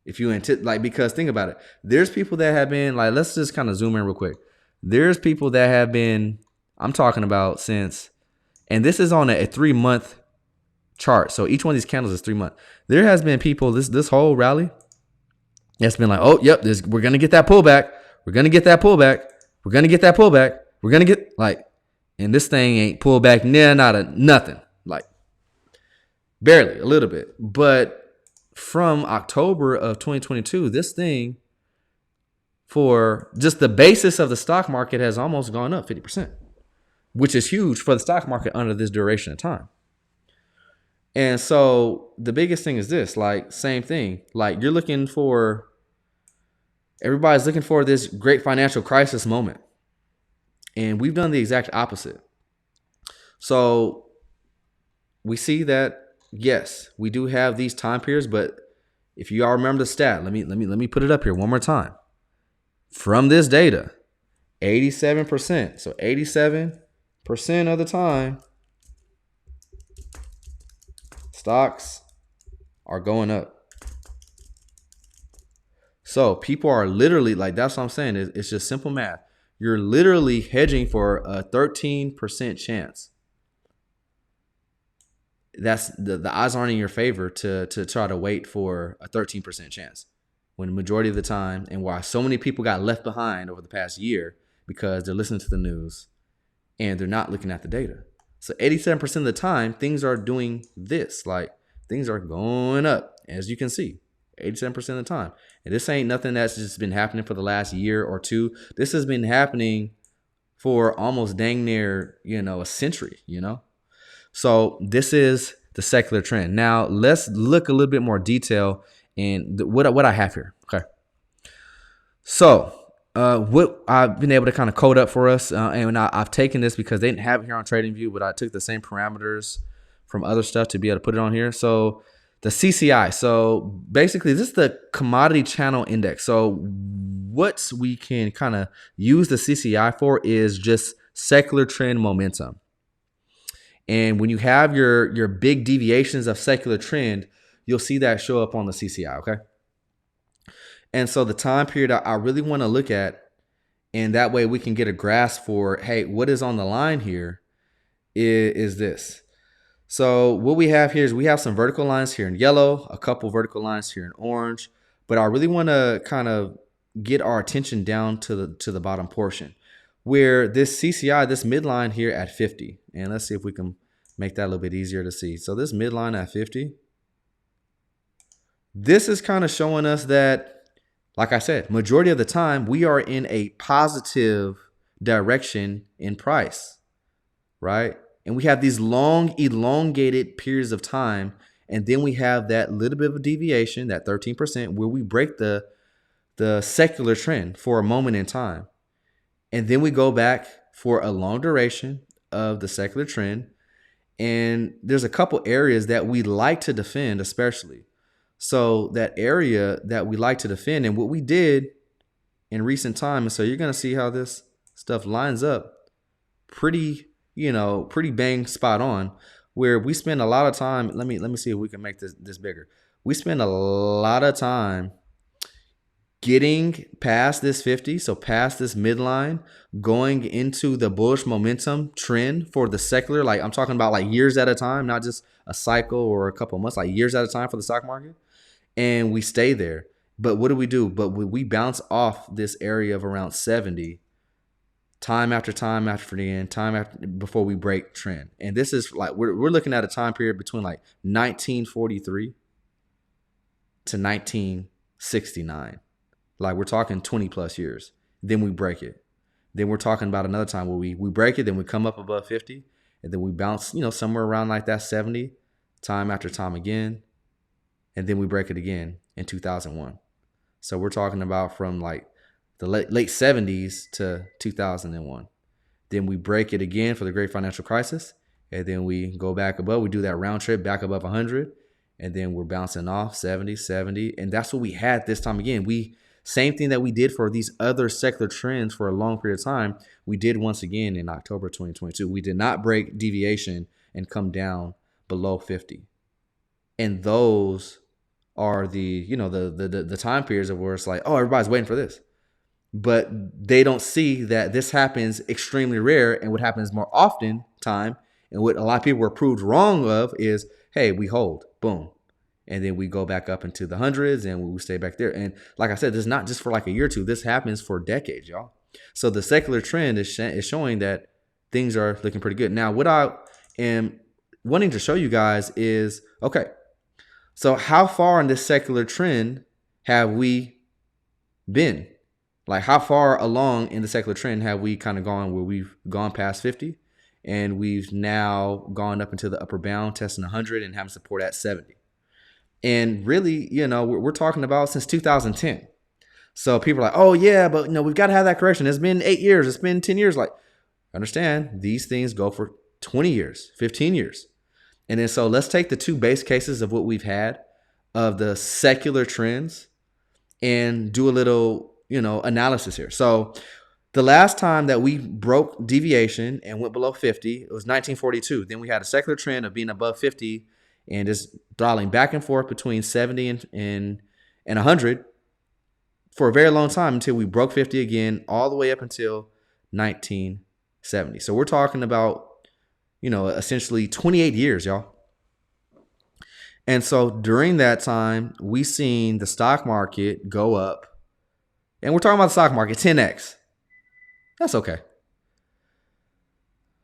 because think about it, there's people that have been like, let's just kind of zoom in real quick. There's people that have been, I'm talking about since, and this is on a 3-month chart. So each one of these candles is 3 months. There has been people this whole rally that's been like, oh, yep, we're going to get that pullback. We're going to get that pullback. We're going to get that pullback. We're going to get and this thing ain't pulled back near nothing, like barely a little bit. But from October of 2022, this thing, for just the basis of the stock market, has almost gone up 50%, which is huge for the stock market under this duration of time. And so the biggest thing is this, same thing, everybody's looking for this great financial crisis moment. And we've done the exact opposite. So we see that, yes, we do have these time periods, but if you all remember the stat, let me put it up here one more time. From this data, 87%. So 87% of the time, stocks are going up. So people are literally, that's what I'm saying. It's just simple math. You're literally hedging for a 13% chance. That's the odds aren't in your favor to try to wait for a 13% chance, when the majority of the time, and why so many people got left behind over the past year, because they're listening to the news and they're not looking at the data. So 87% of the time, things are doing this, things are going up, as you can see. 87% of the time. And this ain't nothing that's just been happening for the last year or two. This has been happening for almost dang near, a century, So this is the secular trend. Now let's look a little bit more detail in what I have here. Okay. So what I've been able to kind of code up for us, and I've taken this because they didn't have it here on TradingView, but I took the same parameters from other stuff to be able to put it on here. So the CCI. So basically, this is the commodity channel index. So what we can kind of use the CCI for is just secular trend momentum. And when you have your big deviations of secular trend, you'll see that show up on the CCI. Okay. And so the time period I really want to look at, and that way we can get a grasp for, hey, what is on the line here is this. So what we have here is we have some vertical lines here in yellow, a couple vertical lines here in orange, but I really want to kind of get our attention down to the bottom portion, where this CCI, this midline here at 50, and let's see if we can make that a little bit easier to see. So this midline at 50, this is kind of showing us that, like I said, majority of the time we are in a positive direction in price, right? And we have these long elongated periods of time. And then we have that little bit of a deviation, that 13%, where we break the secular trend for a moment in time. And then we go back for a long duration of the secular trend. And there's a couple areas that we like to defend, especially. So that area that we like to defend, and what we did in recent time, and so you're going to see how this stuff lines up pretty bang spot on, where we spend a lot of time. Let me see if we can make this bigger. We spend a lot of time getting past this 50, so past this midline, going into the bullish momentum trend for the secular. Like I'm talking about like years at a time, not just a cycle or a couple of months, like years at a time for the stock market. And we stay there. But what do? But we bounce off this area of around 70 time after time after again, time after before we break trend. And this is like we're looking at a time period between like 1943 to 1969. Like we're talking 20 plus years. Then we break it. Then we're talking about another time where we break it, then we come up above 50, and then we bounce, somewhere around like that 70 time after time again. And then we break it again in 2001. So we're talking about from like the late 70s to 2001. Then we break it again for the great financial crisis. And then we go back above. We do that round trip back above 100. And then we're bouncing off 70, 70. And that's what we had this time again. Same thing that we did for these other secular trends for a long period of time, we did once again in October 2022. We did not break deviation and come down below 50. And those are the time periods of where it's like, oh, everybody's waiting for this. But they don't see that this happens extremely rare, and what happens more often time, and what a lot of people were proved wrong of is, hey, we hold, boom. And then we go back up into the hundreds and we stay back there. And like I said, this is not just for like a year or two. This happens for decades, y'all. So the secular trend is showing that things are looking pretty good. Now, what I am wanting to show you guys is, okay, so how far in this secular trend have we been? Like how far along in the secular trend have we kind of gone where we've gone past 50 and we've now gone up into the upper bound, testing 100 and having support at 70? And really, we're talking about since 2010. So people are like, oh yeah, but we've got to have that correction. It's been 8 years. It's been 10 years. Like, understand these things go for 20 years, 15 years. And then so let's take the two base cases of what we've had of the secular trends and do a little, analysis here. So the last time that we broke deviation and went below 50, it was 1942. Then we had a secular trend of being above 50 and just throttling back and forth between 70 and 100 for a very long time until we broke 50 again, all the way up until 1970. So we're talking about, essentially 28 years, y'all. And so during that time, we seen the stock market go up, and we're talking about the stock market 10x. That's okay.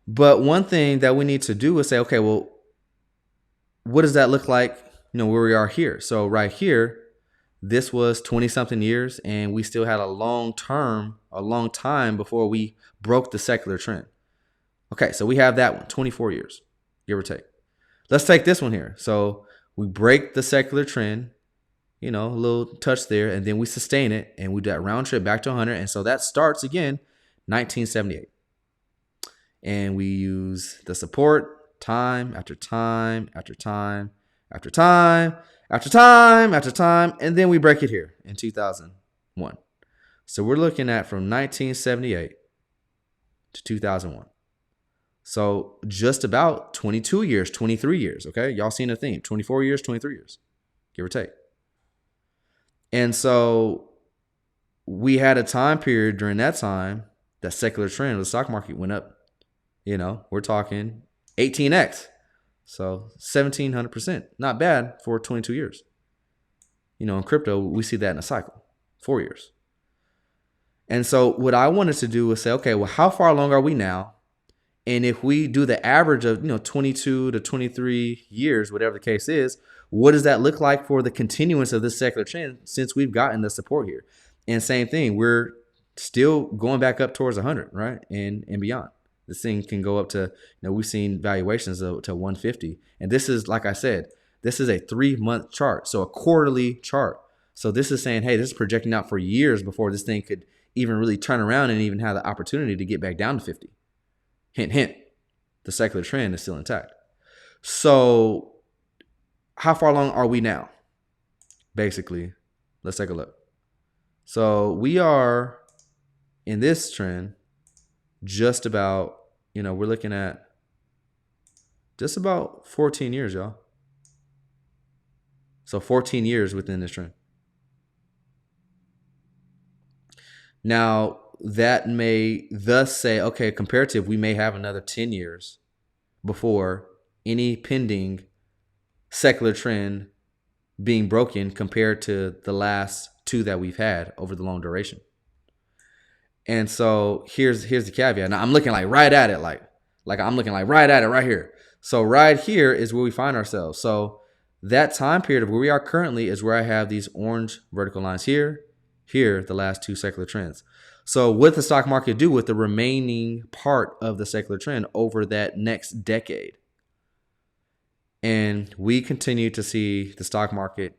But one thing that we need to do is say, okay, well, what does that look like, where we are here? So right here, this was 20 something years, and we still had a long time before we broke the secular trend. Okay, so we have that one, 24 years, give or take. Let's take this one here. So we break the secular trend, a little touch there, and then we sustain it, and we do that round trip back to 100. And so that starts again, 1978. And we use the support time after time after time after time after time after time, and then we break it here in 2001. So we're looking at from 1978 to 2001. So just about 22 years, 23 years, okay? Y'all seen a theme, 24 years, 23 years, give or take. And so we had a time period during that time, that secular trend of the stock market went up. We're talking 18x. So 1,700%. Not bad for 22 years. In crypto, we see that in a cycle, 4 years. And so what I wanted to do was say, okay, well, how far along are we now? And if we do the average of, 22 to 23 years, whatever the case is, what does that look like for the continuance of this secular trend since we've gotten the support here? And same thing, we're still going back up towards 100, right? And beyond. This thing can go up to, we've seen valuations to 150. And this is, like I said, this is a 3-month chart. So a quarterly chart. So this is saying, hey, this is projecting out for years before this thing could even really turn around and even have the opportunity to get back down to 50. Hint, hint, the secular trend is still intact. So how far along are we now? Basically, let's take a look. So we are in this trend just about, we're looking at Just about 14 years, y'all. So 14 years within this trend. Now, that may thus say, okay, comparative, we may have another 10 years before any pending secular trend being broken compared to the last two that we've had over the long duration. And so here's the caveat. Now I'm looking like right at it, like I'm looking like right at it right here. So right here is where we find ourselves. So that time period of where we are currently is where I have these orange vertical lines here, the last two secular trends. So what the stock market do with the remaining part of the secular trend over that next decade? And we continue to see the stock market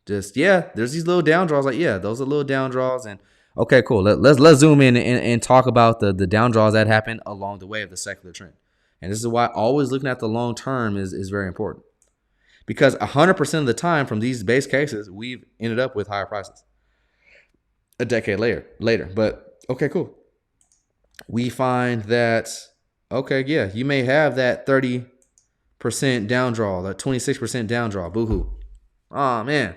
just, there's these little down draws. Like, those are little down draws. And okay, cool. Let's zoom in and talk about the down draws that happen along the way of the secular trend. And this is why always looking at the long term is very important. Because 100% of the time from these base cases, we've ended up with higher prices a decade later. But okay, cool. We find that, you may have that 30% down draw, that 26% down draw. Boo-hoo. Oh, man.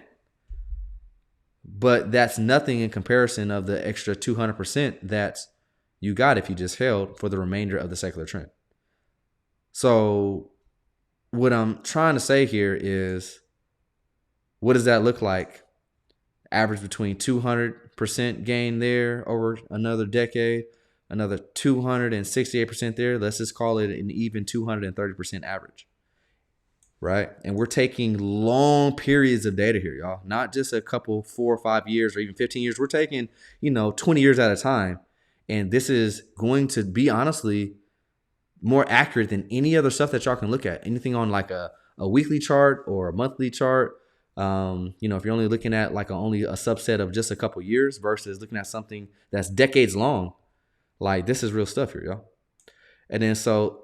But that's nothing in comparison of the extra 200% that you got if you just held for the remainder of the secular trend. So what I'm trying to say here is, what does that look like? Average between 200% gain there over another decade, another 268% there. Let's just call it an even 230% average. Right? And we're taking long periods of data here, y'all. Not just a couple, 4 or 5 years or even 15 years. We're taking, 20 years at a time. And this is going to be honestly more accurate than any other stuff that y'all can look at. Anything on like a weekly chart or a monthly chart. If you're only looking at like only a subset of just a couple years versus looking at something that's decades long, like this is real stuff here, y'all. And then so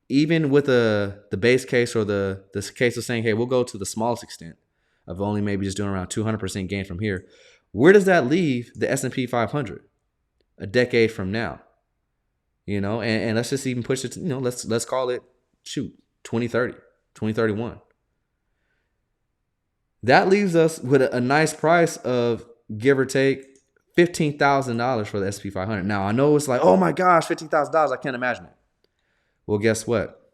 even with the base case or the case of saying, hey, we'll go to the smallest extent of only maybe just doing around 200% gain from here, where does that leave the S&P 500 a decade from now? And let's just even push it to, let's call it, 2030, 2031. That leaves us with a nice price of, give or take, $15,000 for the S&P 500. Now, I know it's like, oh my gosh, $15,000, I can't imagine it. Well, guess what?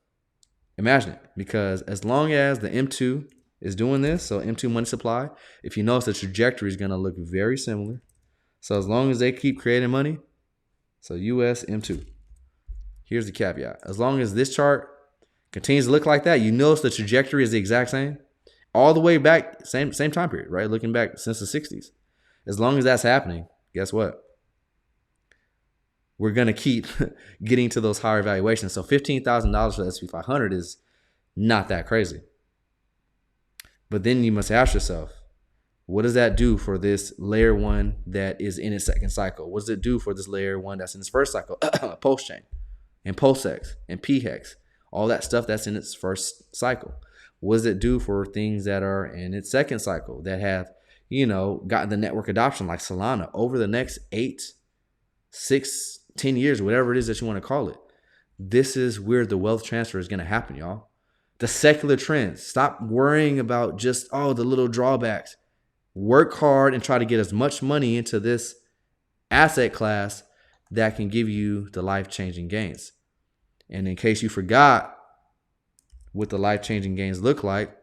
Imagine it, because as long as the M2 is doing this, so M2 money supply, if you notice, the trajectory is going to look very similar. So as long as they keep creating money, so US M2. Here's the caveat. As long as this chart continues to look like that, you notice the trajectory is the exact same. All the way back, same time period, right? Looking back since the 60s. As long as that's happening, guess what? We're going to keep getting to those higher valuations. So $15,000 for the S&P 500 is not that crazy. But then you must ask yourself, what does that do for this layer one that is in its second cycle? What does it do for this layer one that's in its first cycle? Pulse chain and PulseX and PHEX, all that stuff that's in its first cycle. What does it do for things that are in its second cycle that have, gotten the network adoption like Solana over the next 8, 6, 10 years, whatever it is that you want to call it? This is where the wealth transfer is going to happen, y'all. The secular trends. Stop worrying about just, the little drawbacks. Work hard and try to get as much money into this asset class that can give you the life-changing gains. And in case you forgot what the life-changing gains look like,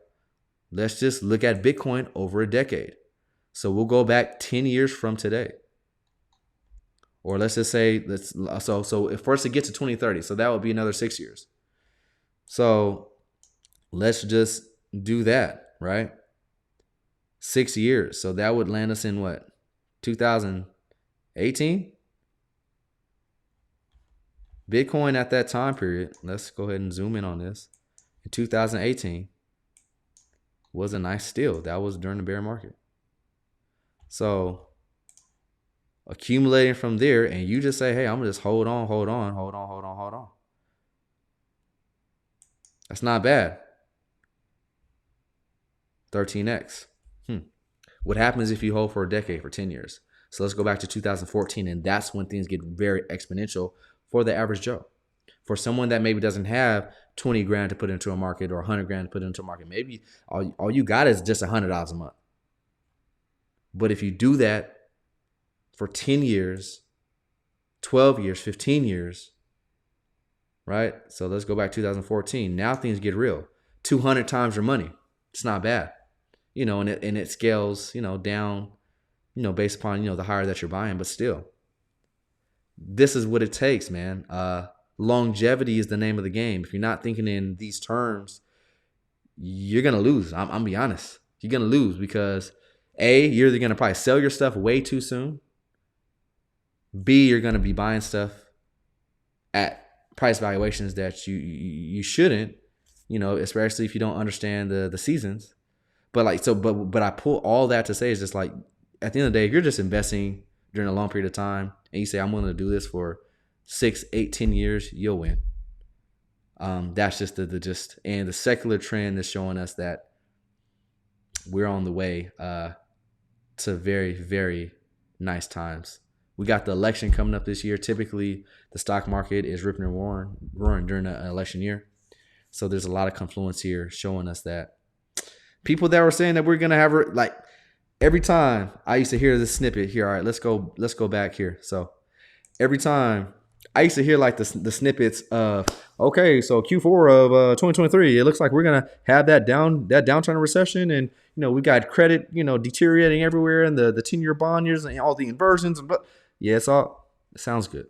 let's just look at Bitcoin over a decade. So we'll go back 10 years from today. Or let's just say, so if first it gets to 2030, so that would be another 6 years. So let's just do that, right? 6 years. So that would land us in what? 2018? Bitcoin at that time period, let's go ahead and zoom in on this. In 2018 was a nice steal. That was during the bear market. So accumulating from there, and you just say, hey, I'm gonna just hold on. That's not bad. 13x. What happens if you hold for a decade, for 10 years? So let's go back to 2014, and that's when things get very exponential for the average Joe. For someone that maybe doesn't have 20 grand to put into a market or 100 grand to put into a market, maybe all you got is just $100 a month. But if you do that for 10 years, 12 years, 15 years, right? So let's go back to 2014. Now things get real. 200 times your money. It's not bad. And it scales, down, based upon, the higher that you're buying, but still. This is what it takes, man. Longevity is the name of the game. If you're not thinking in these terms, you're going to lose. I'm going to be honest. You're going to lose because A, you're either going to probably sell your stuff way too soon. B, you're going to be buying stuff at price valuations that you shouldn't, especially if you don't understand the seasons. But I pull all that to say is just like, at the end of the day, if you're just investing during a long period of time and you say, I'm willing to do this for 6, 8, 10 years, you'll win. That's just the gist. And the secular trend is showing us that we're on the way to very, very nice times. We got the election coming up this year. Typically, the stock market is ripping and roaring during an election year. So there's a lot of confluence here showing us that people that were saying that we're going to have, like, every time I used to hear this snippet here. All right, let's go back here. So every time I used to hear like the snippets of, okay, so Q4 of 2023, it looks like we're going to have that downturn recession. And, we got credit, deteriorating everywhere and the 10-year bond years and all the inversions. But yeah, it sounds good.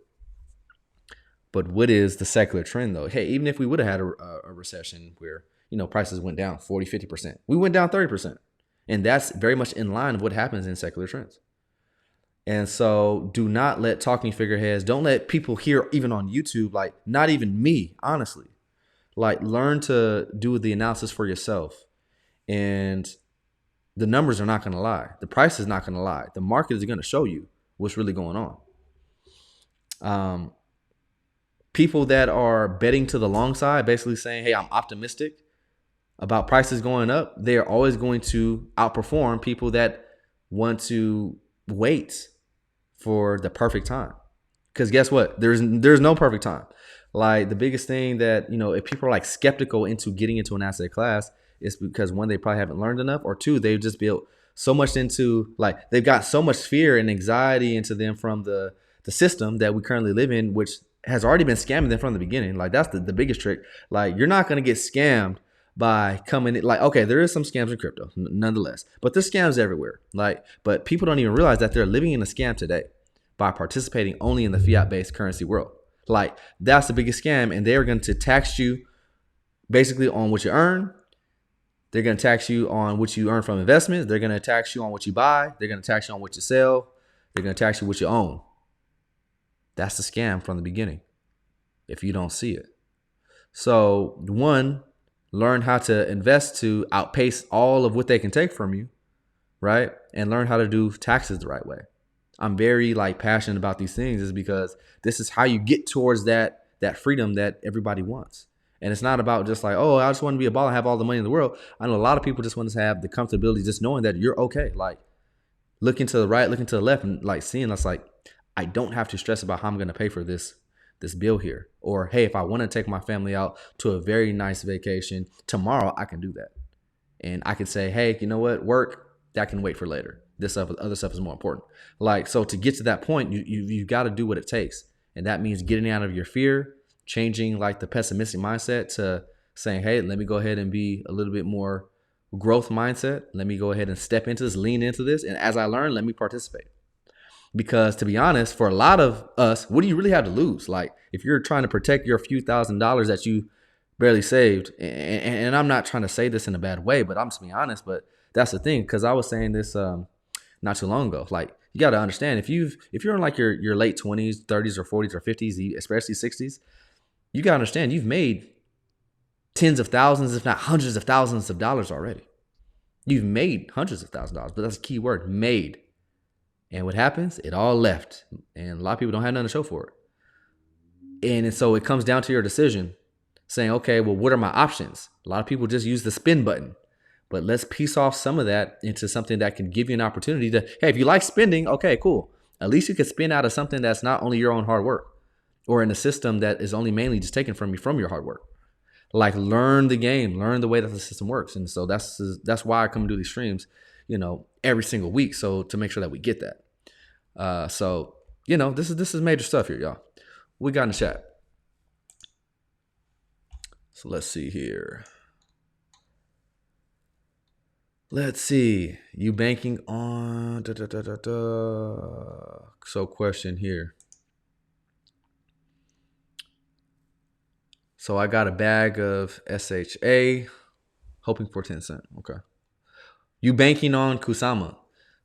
But what is the secular trend though? Hey, even if we would have had a recession where, prices went down 40, 50%, we went down 30%. And that's very much in line with what happens in secular trends. And so do not let talking figureheads, don't let people here, even on YouTube, like not even me, honestly, like learn to do the analysis for yourself. And the numbers are not going to lie. The price is not going to lie. The market is going to show you what's really going on. People that are betting to the long side, basically saying, hey, I'm optimistic about prices going up, they are always going to outperform people that want to wait for the perfect time. Because guess what? There's no perfect time. Like the biggest thing that, if people are like skeptical into getting into an asset class, it's because one, they probably haven't learned enough, or two, they've just built so much into, like, they've got so much fear and anxiety into them from the system that we currently live in, which has already been scamming them from the beginning. Like that's the biggest trick. Like you're not going to get scammed by coming in. Like, okay, there is some scams in crypto nonetheless, but there's scams everywhere. Like, but people don't even realize that they're living in a scam today by participating only in the fiat-based currency world. Like that's the biggest scam. And they're going to tax you basically on what you earn. They're going to tax you on what you earn from investments. They're going to tax you on what you buy. They're going to tax you on what you sell. They're going to tax you what you own. That's the scam from the beginning if you don't see it. So one, learn how to invest to outpace all of what they can take from you, right? And learn how to do taxes the right way. I'm very passionate about these things is because this is how you get towards that freedom that everybody wants. And it's not about just like, oh, I just want to be a baller and have all the money in the world. I know a lot of people just want to have the comfortability just knowing that you're okay. Like looking to the right, looking to the left, and like seeing that's like, I don't have to stress about how I'm going to pay for this bill here. Or, hey, if I want to take my family out to a very nice vacation tomorrow, I can do that. And I can say, hey, you know what? Work, that can wait for later. This stuff, other stuff is more important. Like, so to get to that point, you got to do what it takes. And that means getting out of your fear, changing like the pessimistic mindset to saying, hey, let me go ahead and be a little bit more growth mindset. Let me go ahead and step into this, lean into this. And as I learn, let me participate. Because to be honest, for a lot of us, what do you really have to lose? Like if you're trying to protect your few $1,000s that you barely saved, and I'm not trying to say this in a bad way, but I'm just being honest, but that's the thing. Cause I was saying this not too long ago. Like you got to understand if you're in like your late 20s, 30s or 40s or 50s, especially 60s, you got to understand you've made tens of thousands, if not hundreds of thousands of dollars already. You've made hundreds of thousands of dollars, but that's a key word, made. And what happens? It all left. And a lot of people don't have nothing to show for it. And so it comes down to your decision saying, okay, well, what are my options? A lot of people just use the spin button. But let's piece off some of that into something that can give you an opportunity to, hey, if you like spending, okay, cool. At least you can spend out of something that's not only your own hard work. or in a system that is only mainly just taken from you from your hard work. Like, learn the game, learn the way that the system works. And so that's why I come do these streams, every single week. So to make sure that we get that. So, this is major stuff here, y'all. We got in the chat. So let's see here. Let's see. You banking on So question here. So I got a bag of SHA, hoping for 10 cents. Okay. You banking on Kusama.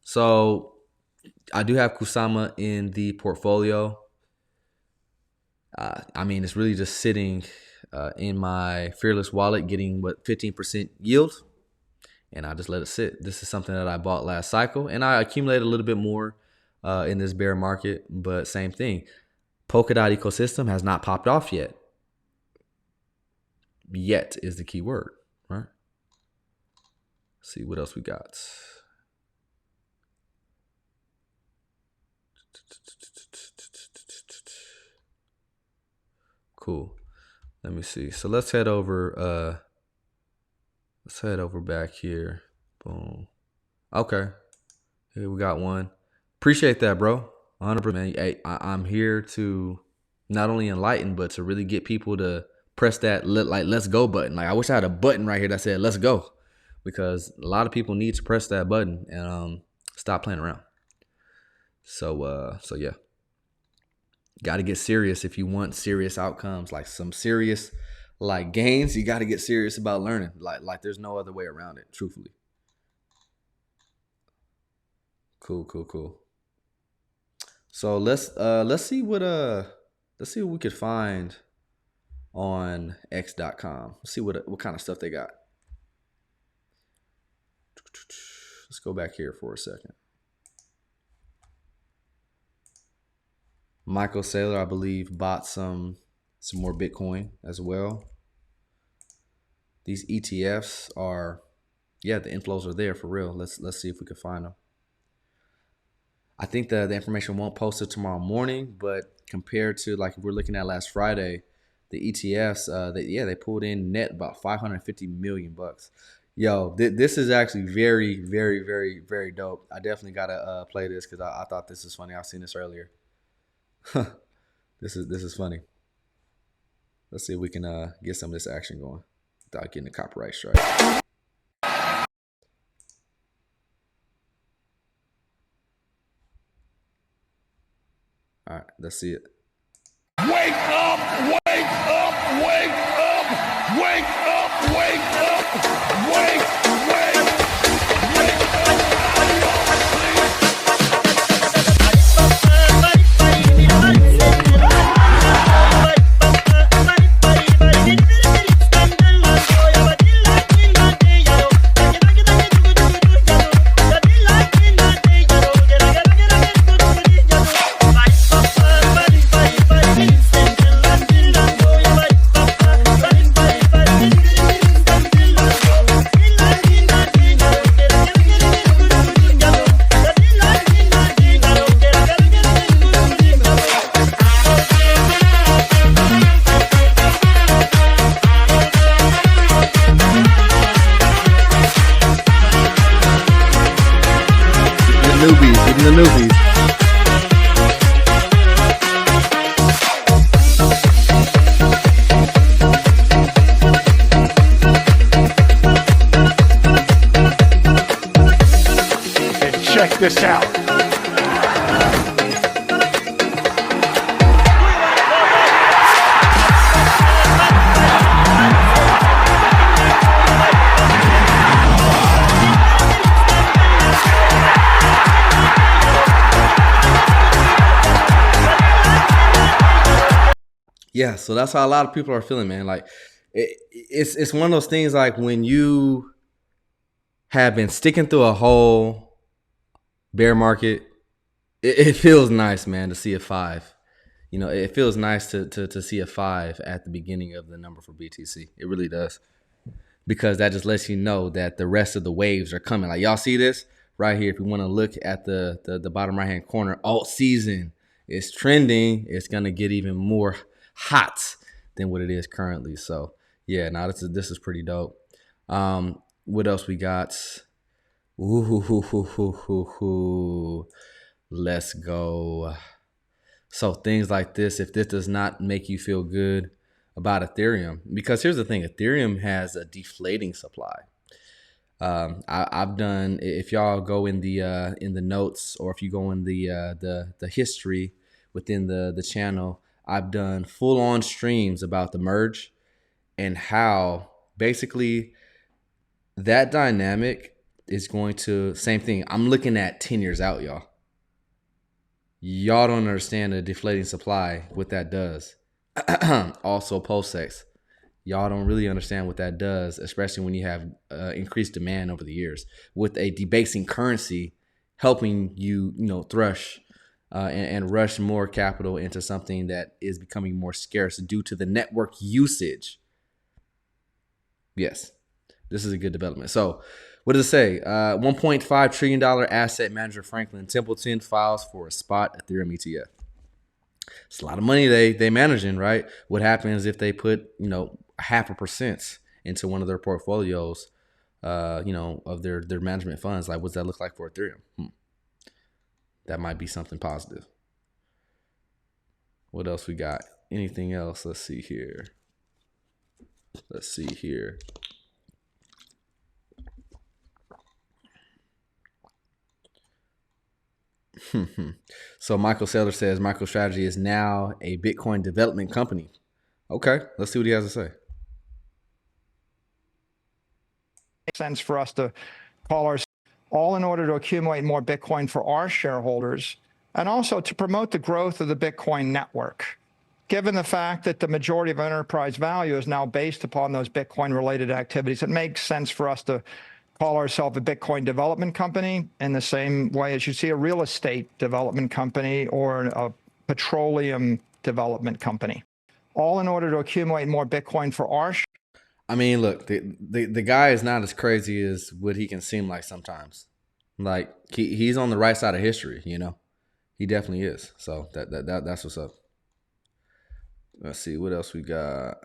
So I do have Kusama in the portfolio. It's really just sitting in my Fearless wallet, getting 15% yield. And I just let it sit. This is something that I bought last cycle, and I accumulated a little bit more in this bear market, but same thing. Polkadot ecosystem has not popped off yet. Yet is the key word, right? Let's see what else we got. Cool. Let me see. So let's head over. Let's head over back here. Boom. Okay. Here we got one. Appreciate that, bro. 100%. Hey, I'm here to not only enlighten, but to really get people to press that let's go button. Like, I wish I had a button right here that said let's go, because a lot of people need to press that button and stop playing around. So yeah. Got to get serious if you want serious outcomes, like some serious gains. You got to get serious about learning. Like there's no other way around it, truthfully. Cool. So let's see what we could find on x.com. Let's see what kind of stuff they got. Let's go back here for a second. Michael Saylor, I believe, bought some more Bitcoin as well. These ETFs are, the inflows are there for real. Let's see if we can find them. I think the information won't post it tomorrow morning, but compared to if we're looking at last Friday, the ETFs, they pulled in net about $550 million. Yo, this is actually very, very, very, very dope. I definitely gotta play this because I thought this was funny. I've seen this earlier. This is funny. Let's see if we can get some of this action going without getting the copyright strike. All right, let's see it. Wake up! Wake up! Wake up! Wake up! Wake up! Wake! The newbies. And check this out. Yeah, so that's how a lot of people are feeling, man. Like it's one of those things, like when you have been sticking through a whole bear market, it feels nice, man, to see a 5. It feels nice to see a 5 at the beginning of the number for BTC. It really does, because that just lets you know that the rest of the waves are coming. Like, y'all see this right here. If you want to look at the bottom right hand corner, alt season it's trending, it's gonna get even more hot than what it is currently. So yeah, now this is pretty dope. What else we got? Ooh, let's go. So things like this, if this does not make you feel good about Ethereum, because here's the thing, Ethereum has a deflating supply. I've done. If y'all go in the notes, or if you go in the history within the channel, I've done full on streams about the merge and how basically that dynamic is going to same thing. I'm looking at 10 years out, y'all. Y'all don't understand the deflating supply, what that does. Also, post-sex. Y'all don't really understand what that does, especially when you have increased demand over the years with a debasing currency helping you, thrush and rush more capital into something that is becoming more scarce due to the network usage. Yes, this is a good development. So what does it say? $1.5 trillion asset manager Franklin Templeton files for a spot Ethereum ETF. It's a lot of money they managing, right? What happens if they put, 0.5% into one of their portfolios, of their management funds? Like, what's that look like for Ethereum? That might be something positive. What else we got? Anything else? Let's see here. So Michael Saylor says MicroStrategy is now a Bitcoin development company. Okay, let's see what he has to say. Makes sense for us to call ourselves all in order to accumulate more Bitcoin for our shareholders and also to promote the growth of the Bitcoin network. Given the fact that the majority of enterprise value is now based upon those Bitcoin-related activities, it makes sense for us to call ourselves a Bitcoin development company in the same way as you see a real estate development company or a petroleum development company, all in order to accumulate more Bitcoin for our. I mean, look, the guy is not as crazy as what he can seem like sometimes. Like he's on the right side of history, He definitely is. So that's what's up. Let's see what else we got.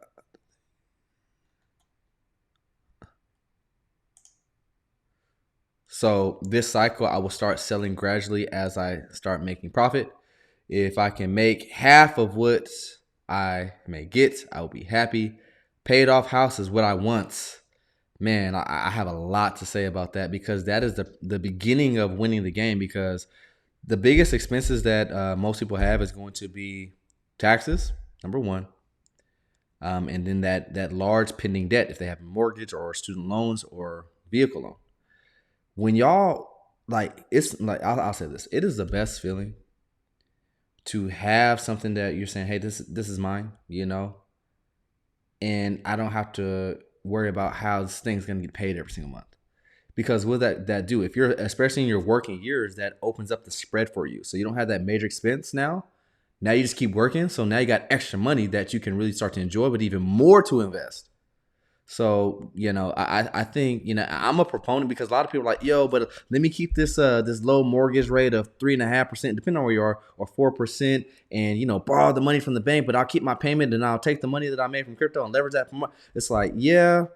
So this cycle, I will start selling gradually as I start making profit. If I can make half of what I may get, I will be happy. Paid off house is what I want. Man, I have a lot to say about that because that is the beginning of winning the game, because the biggest expenses that most people have is going to be taxes, number one. And then that large pending debt if they have a mortgage or student loans or vehicle loan. When y'all I'll say this, it is the best feeling to have something that you're saying, hey, this is mine, and I don't have to worry about how this thing's gonna get paid every single month. Because what that do, if you're especially in your working years, that opens up the spread for you. So you don't have that major expense now. Now you just keep working. So now you got extra money that you can really start to enjoy, but even more to invest. So, I think, I'm a proponent because a lot of people are like, yo, but let me keep this low mortgage rate of 3.5%, depending on where you are, or 4%, and, borrow the money from the bank, but I'll keep my payment and I'll take the money that I made from crypto and leverage that for more. It's like, yeah,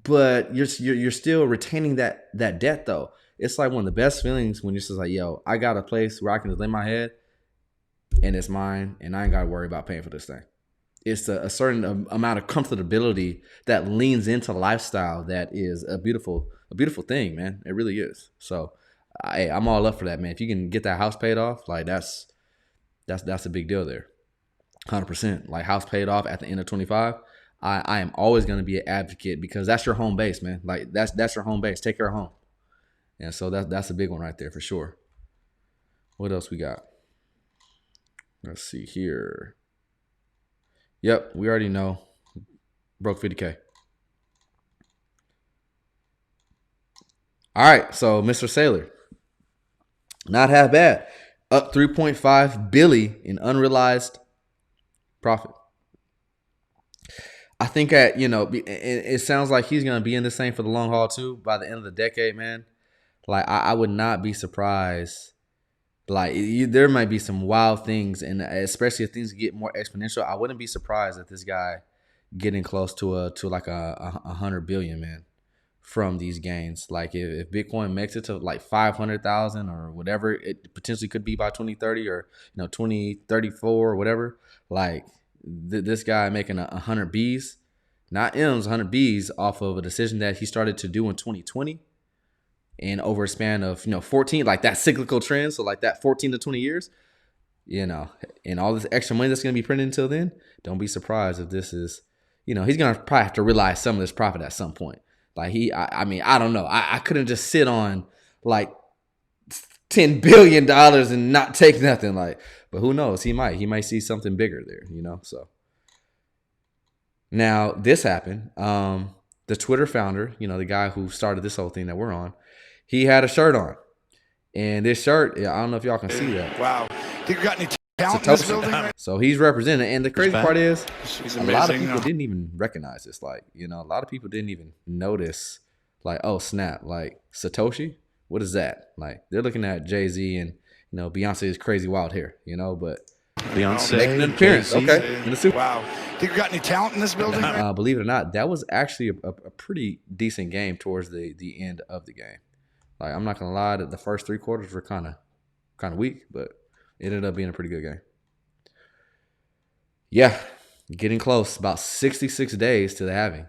but you're still retaining that debt though. It's like one of the best feelings when you're just like, yo, I got a place where I can just lay my head and it's mine and I ain't got to worry about paying for this thing. It's a certain amount of comfortability that leans into lifestyle that is a beautiful thing, man. It really is. So I'm all up for that, man. If you can get that house paid off, like that's a big deal there. 100%. Like house paid off at the end of 25. I am always going to be an advocate because that's your home base, man. Like that's your home base. Take care of home. And so that's a big one right there for sure. What else we got? Let's see here. Yep, we already know. Broke 50K. All right, so Mr. Saylor, not half bad. Up 3.5 billion in unrealized profit. I think it sounds like he's gonna be in this thing for the long haul too. By the end of the decade, man, like I would not be surprised Like there might be some wild things, and especially if things get more exponential, I wouldn't be surprised at this guy getting close to like a 100 billion, man, from these gains. Like if Bitcoin makes it to like 500,000 or whatever it potentially could be by 2030 or 2034 or whatever, like this guy making 100 B's, not M's, 100 B's off of a decision that he started to do in 2020. And over a span of 14, like that cyclical trend, so like that 14 to 20 years, and all this extra money that's going to be printed until then, don't be surprised if this is, he's going to probably have to realize some of this profit at some point. Like I mean, I don't know. I couldn't just sit on like $10 billion and not take nothing. Like, but who knows? He might see something bigger there, so. Now this happened. The Twitter founder, the guy who started this whole thing that we're on, he had a shirt on. And this shirt, I don't know if y'all can see that. Wow. Think you got any talent in this building? So he's representing. And the crazy part is, a lot of people amazing. didn't even recognize this. Like, a lot of people didn't even notice, like, oh, snap. Like, Satoshi? What is that? Like, they're looking at Jay-Z and, Beyonce's crazy wild hair, but Beyonce making an appearance, okay, in the Super. Wow. Think you got any talent in this building? Believe it or not, that was actually a pretty decent game towards the end of the game. Like, I'm not gonna lie, that the first 3 quarters were kind of weak, but it ended up being a pretty good game. Yeah, getting close. About 66 days to the halving.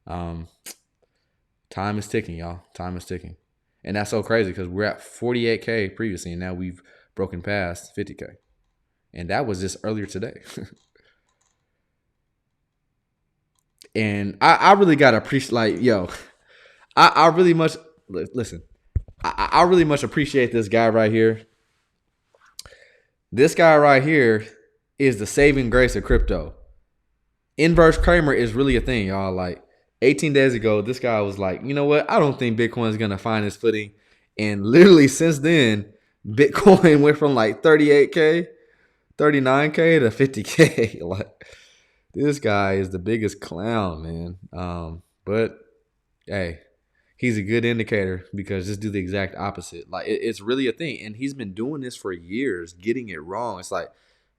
Time is ticking, y'all. Time is ticking, and that's so crazy because we're at 48K previously, and now we've broken past 50K, and that was just earlier today. And I really gotta appreciate, like, yo, I really much listen. I really much appreciate this guy right here. This guy right here is the saving grace of crypto. Inverse Kramer is really a thing, y'all. Like 18 days ago, this guy was like, you know what? I don't think Bitcoin is gonna find its footing. And literally since then, Bitcoin went from like 38K, 39K to 50K. Like, this guy is the biggest clown, man. But hey, he's a good indicator because just do the exact opposite. Like, it's really a thing. And he's been doing this for years, getting it wrong. It's like,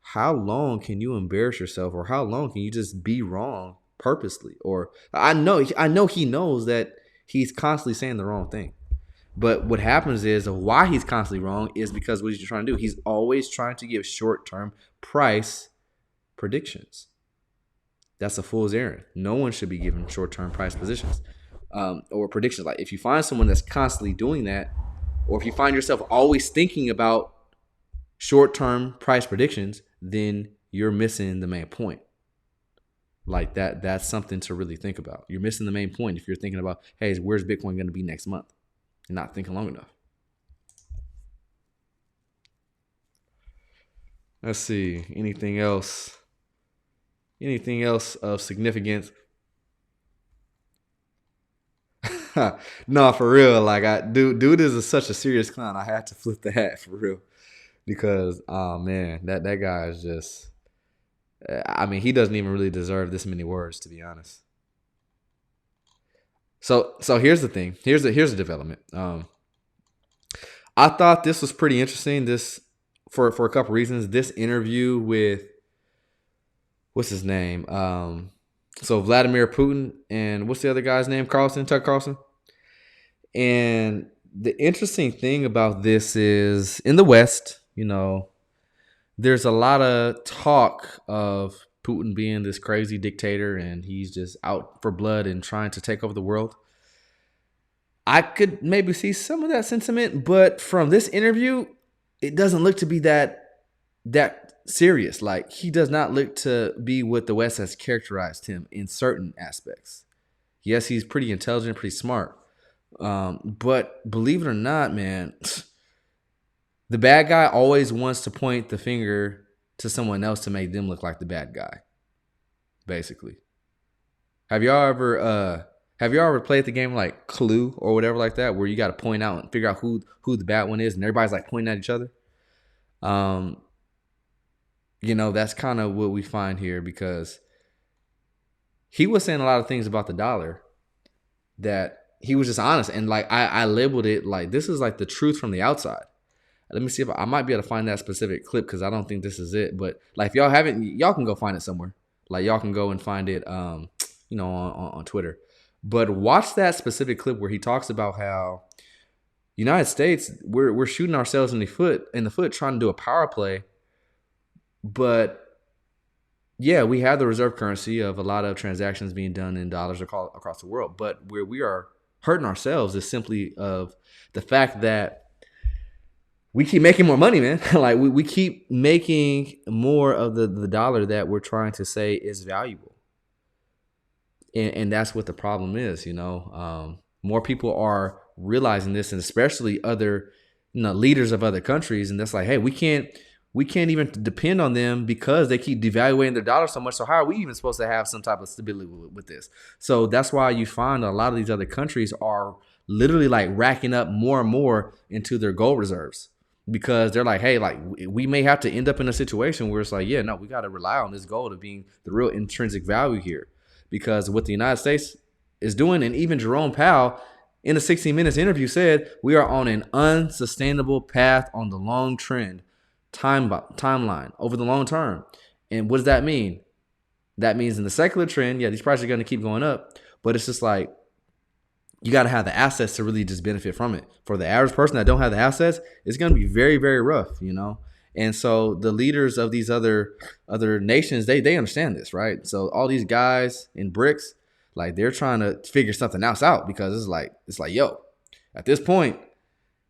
how long can you embarrass yourself, or how long can you just be wrong purposely? Or I know he knows that he's constantly saying the wrong thing. But what happens is, why he's constantly wrong is because what he's trying to do, he's always trying to give short-term price predictions. That's a fool's errand. No one should be given short-term price positions or predictions. Like, if you find someone that's constantly doing that, or if you find yourself always thinking about short-term price predictions, then you're missing the main point. Like, that's something to really think about. You're missing the main point if you're thinking about, hey, where's Bitcoin going to be next month? And not thinking long enough. Let's see. Anything else? Anything else of significance? No, for real. Like, dude is such a serious clown. I had to flip the hat for real, because oh man, that guy is just. I mean, he doesn't even really deserve this many words, to be honest. So here's the thing. Here's a development. I thought this was pretty interesting. This for a couple reasons. This interview with, what's his name? So Vladimir Putin and what's the other guy's name? Tucker Carlson. And the interesting thing about this is, in the West, there's a lot of talk of Putin being this crazy dictator and he's just out for blood and trying to take over the world. I could maybe see some of that sentiment, but from this interview, it doesn't look to be that serious. Like, he does not look to be what the West has characterized him in certain aspects. Yes, he's pretty intelligent, pretty smart. But believe it or not, man, the bad guy always wants to point the finger to someone else to make them look like the bad guy. Basically. Have y'all ever played the game like Clue or whatever like that, where you got to point out and figure out who the bad one is, and everybody's like pointing at each other? That's kind of what we find here, because he was saying a lot of things about the dollar that he was just honest. And like, I labeled it like, this is like the truth from the outside. Let me see if I might be able to find that specific clip because I don't think this is it. But like if y'all haven't, y'all can go find it somewhere. Like y'all can go and find it, on Twitter. But watch that specific clip where he talks about how United States we're shooting ourselves in the foot trying to do a power play. But yeah, we have the reserve currency of a lot of transactions being done in dollars across the world. But where we are hurting ourselves is simply of the fact that we keep making more money, man. Like we keep making more of the dollar that we're trying to say is valuable. And that's what the problem is, more people are realizing this, and especially other, leaders of other countries. And that's like, hey, we can't even depend on them because they keep devaluating their dollar so much. So how are we even supposed to have some type of stability with this? So that's why you find a lot of these other countries are literally like racking up more and more into their gold reserves because they're like, hey, like we may have to end up in a situation where it's like, yeah, no, we got to rely on this gold of being the real intrinsic value here. Because what the United States is doing, and even Jerome Powell in a 60 Minutes interview said, we are on an unsustainable path on the long trend timeline over the long term. And what does that mean? That means in the secular trend, yeah, these prices are going to keep going up, but it's just like you got to have the assets to really just benefit from it. For the average person that don't have the assets, it's going to be very, very rough, And so the leaders of these other nations, they understand this, right? So all these guys in BRICS, like they're trying to figure something else out because it's like, yo, at this point,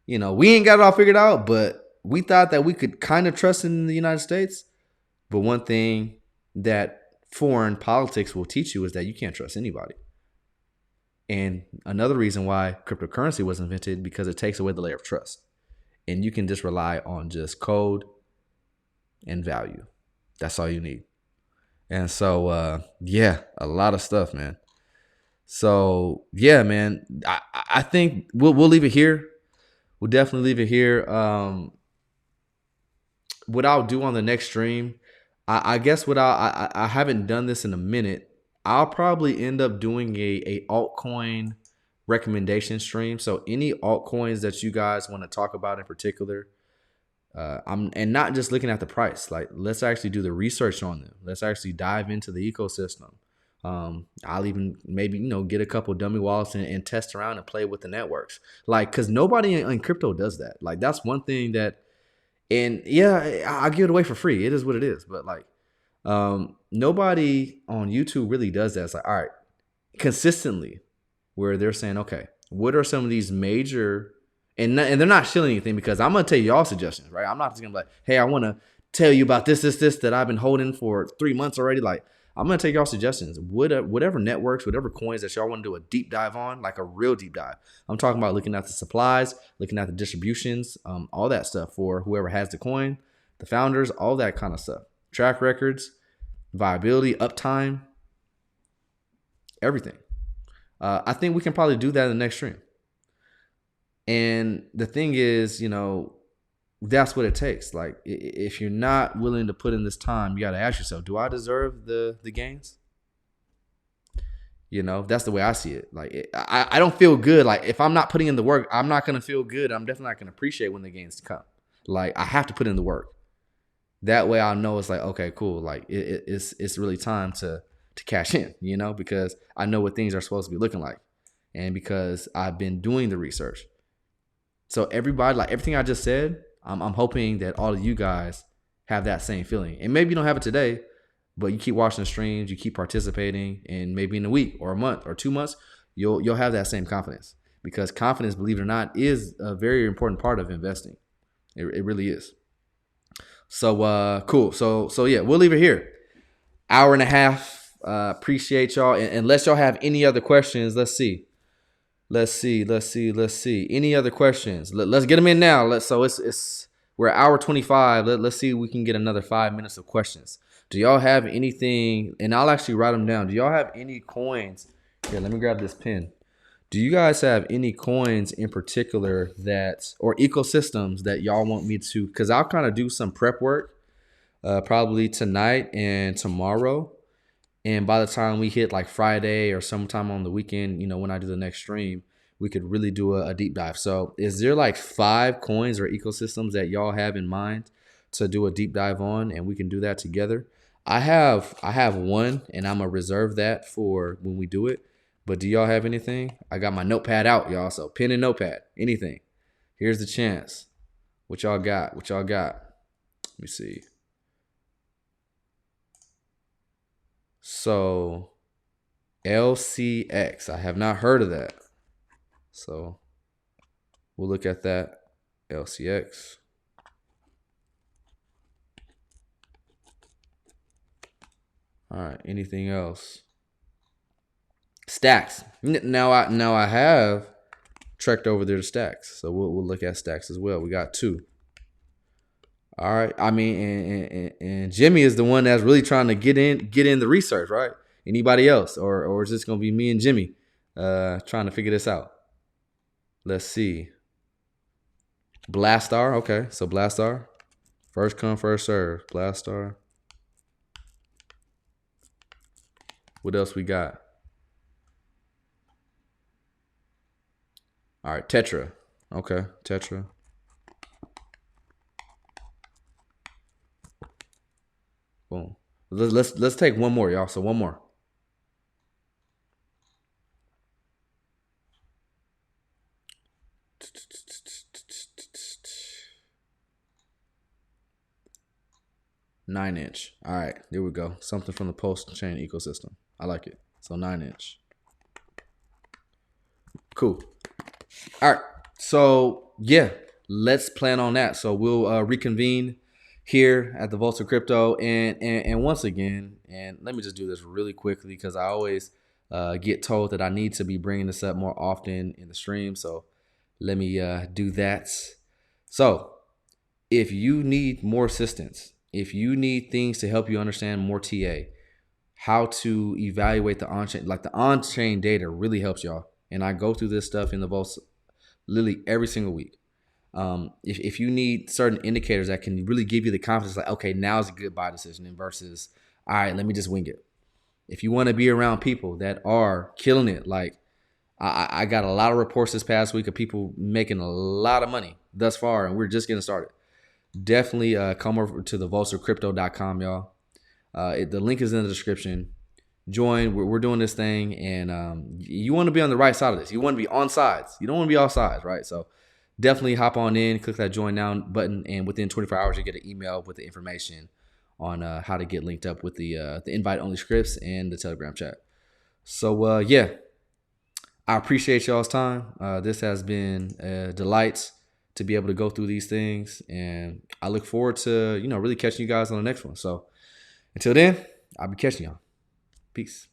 we ain't got it all figured out, but we thought that we could kind of trust in the United States. But one thing that foreign politics will teach you is that you can't trust anybody. And another reason why cryptocurrency was invented, because it takes away the layer of trust. And you can just rely on just code and value. That's all you need. And so, a lot of stuff, man. So, yeah, man, I think we'll leave it here. We'll definitely leave it here. What I'll do on the next stream, I guess I haven't done this in a minute. I'll probably end up doing a altcoin recommendation stream. So any altcoins that you guys want to talk about in particular, and not just looking at the price. Like, let's actually do the research on them. Let's actually dive into the ecosystem. I'll even maybe get a couple dummy wallets and test around and play with the networks. Like, because nobody in crypto does that. Like, that's one thing that, and yeah, I'll give it away for free. It is what it is. But like, nobody on YouTube really does that. It's like, all right, consistently, where they're saying, okay, what are some of these major, and they're not shilling anything, because I'm gonna tell you all suggestions, right? I'm not just gonna be like, hey, I want to tell you about this that I've been holding for 3 months already. Like, I'm gonna take y'all suggestions. Whatever networks, whatever coins that y'all want to do a deep dive on, like a real deep dive. I'm talking about looking at the supplies, looking at the distributions, all that stuff for whoever has the coin, the founders, all that kind of stuff. Track records, viability, uptime, everything. I think we can probably do that in the next stream. And the thing is, that's what it takes. Like, if you're not willing to put in this time, you got to ask yourself, do I deserve the gains? That's the way I see it. Like, I don't feel good. Like, if I'm not putting in the work, I'm not going to feel good. I'm definitely not going to appreciate when the gains come. Like, I have to put in the work. That way I'll know it's like, okay, cool. Like, it's really time to cash in, because I know what things are supposed to be looking like. And because I've been doing the research. So everybody, like everything I just said, I'm hoping that all of you guys have that same feeling. And maybe you don't have it today, but you keep watching the streams, you keep participating, and maybe in a week or a month or 2 months, you'll have that same confidence. Because confidence, believe it or not, is a very important part of investing. It really is. So cool. So yeah, we'll leave it here. Hour and a half. Appreciate y'all. And unless y'all have any other questions, let's see. Any other questions? Let's get them in now. We're at hour 25. Let's see if we can get another 5 minutes of questions. Do y'all have anything? And I'll actually write them down. Do y'all have any coins? Here, let me grab this pen. Do you guys have any coins in particular or ecosystems that y'all want me to? Because I'll kind of do some prep work probably tonight and tomorrow. And by the time we hit like Friday or sometime on the weekend, when I do the next stream, we could really do a deep dive. So is there like 5 coins or ecosystems that y'all have in mind to do a deep dive on, and we can do that together? I have one, and I'm gonna reserve that for when we do it. But do y'all have anything? I got my notepad out, y'all. So pen and notepad, anything. Here's the chance. What y'all got? What y'all got? Let me see. So LCX, I have not heard of that. So we'll look at that. LCX. All right. Anything else? Stacks. Now I have trekked over there to Stacks, so we'll look at Stacks as well. We got 2. All right. I mean, and Jimmy is the one that's really trying to get in the research, right? Anybody else, or is this gonna be me and Jimmy trying to figure this out? Let's see. Blastar. Okay, so Blastar. First come, first serve. Blastar. What else we got? All right, Tetra. Okay, Tetra. Boom. Let's take one more, y'all. So one more. Nine inch. All right, there we go. Something from the post chain ecosystem. I like it. So 9 inch. Cool. All right. So yeah, let's plan on that. So we'll reconvene here at the Volta Crypto, and once again, and let me just do this really quickly because I always get told that I need to be bringing this up more often in the stream. So let me do that. So if you need more assistance, if you need things to help you understand more TA, how to evaluate the on-chain, like the on-chain data really helps y'all. And I go through this stuff in the Volta literally every single week. If you need certain indicators that can really give you the confidence, like, okay, now is a good buy decision, and versus, all right, let me just wing it. If you want to be around people that are killing it, like I got a lot of reports this past week of people making a lot of money thus far, and we're just getting started. Definitely come over to the vulturecrypto.com, y'all. The link is in the description. Join. We're doing this thing, and you want to be on the right side of this. You want to be on sides. You don't want to be off sides, right? So definitely hop on in, click that join now button, and within 24 hours you get an email with the information on how to get linked up with the invite only scripts and the Telegram chat. So yeah, I appreciate y'all's time. This has been a delight to be able to go through these things, and I look forward to really catching you guys on the next one. So until then, I'll be catching y'all. Peace.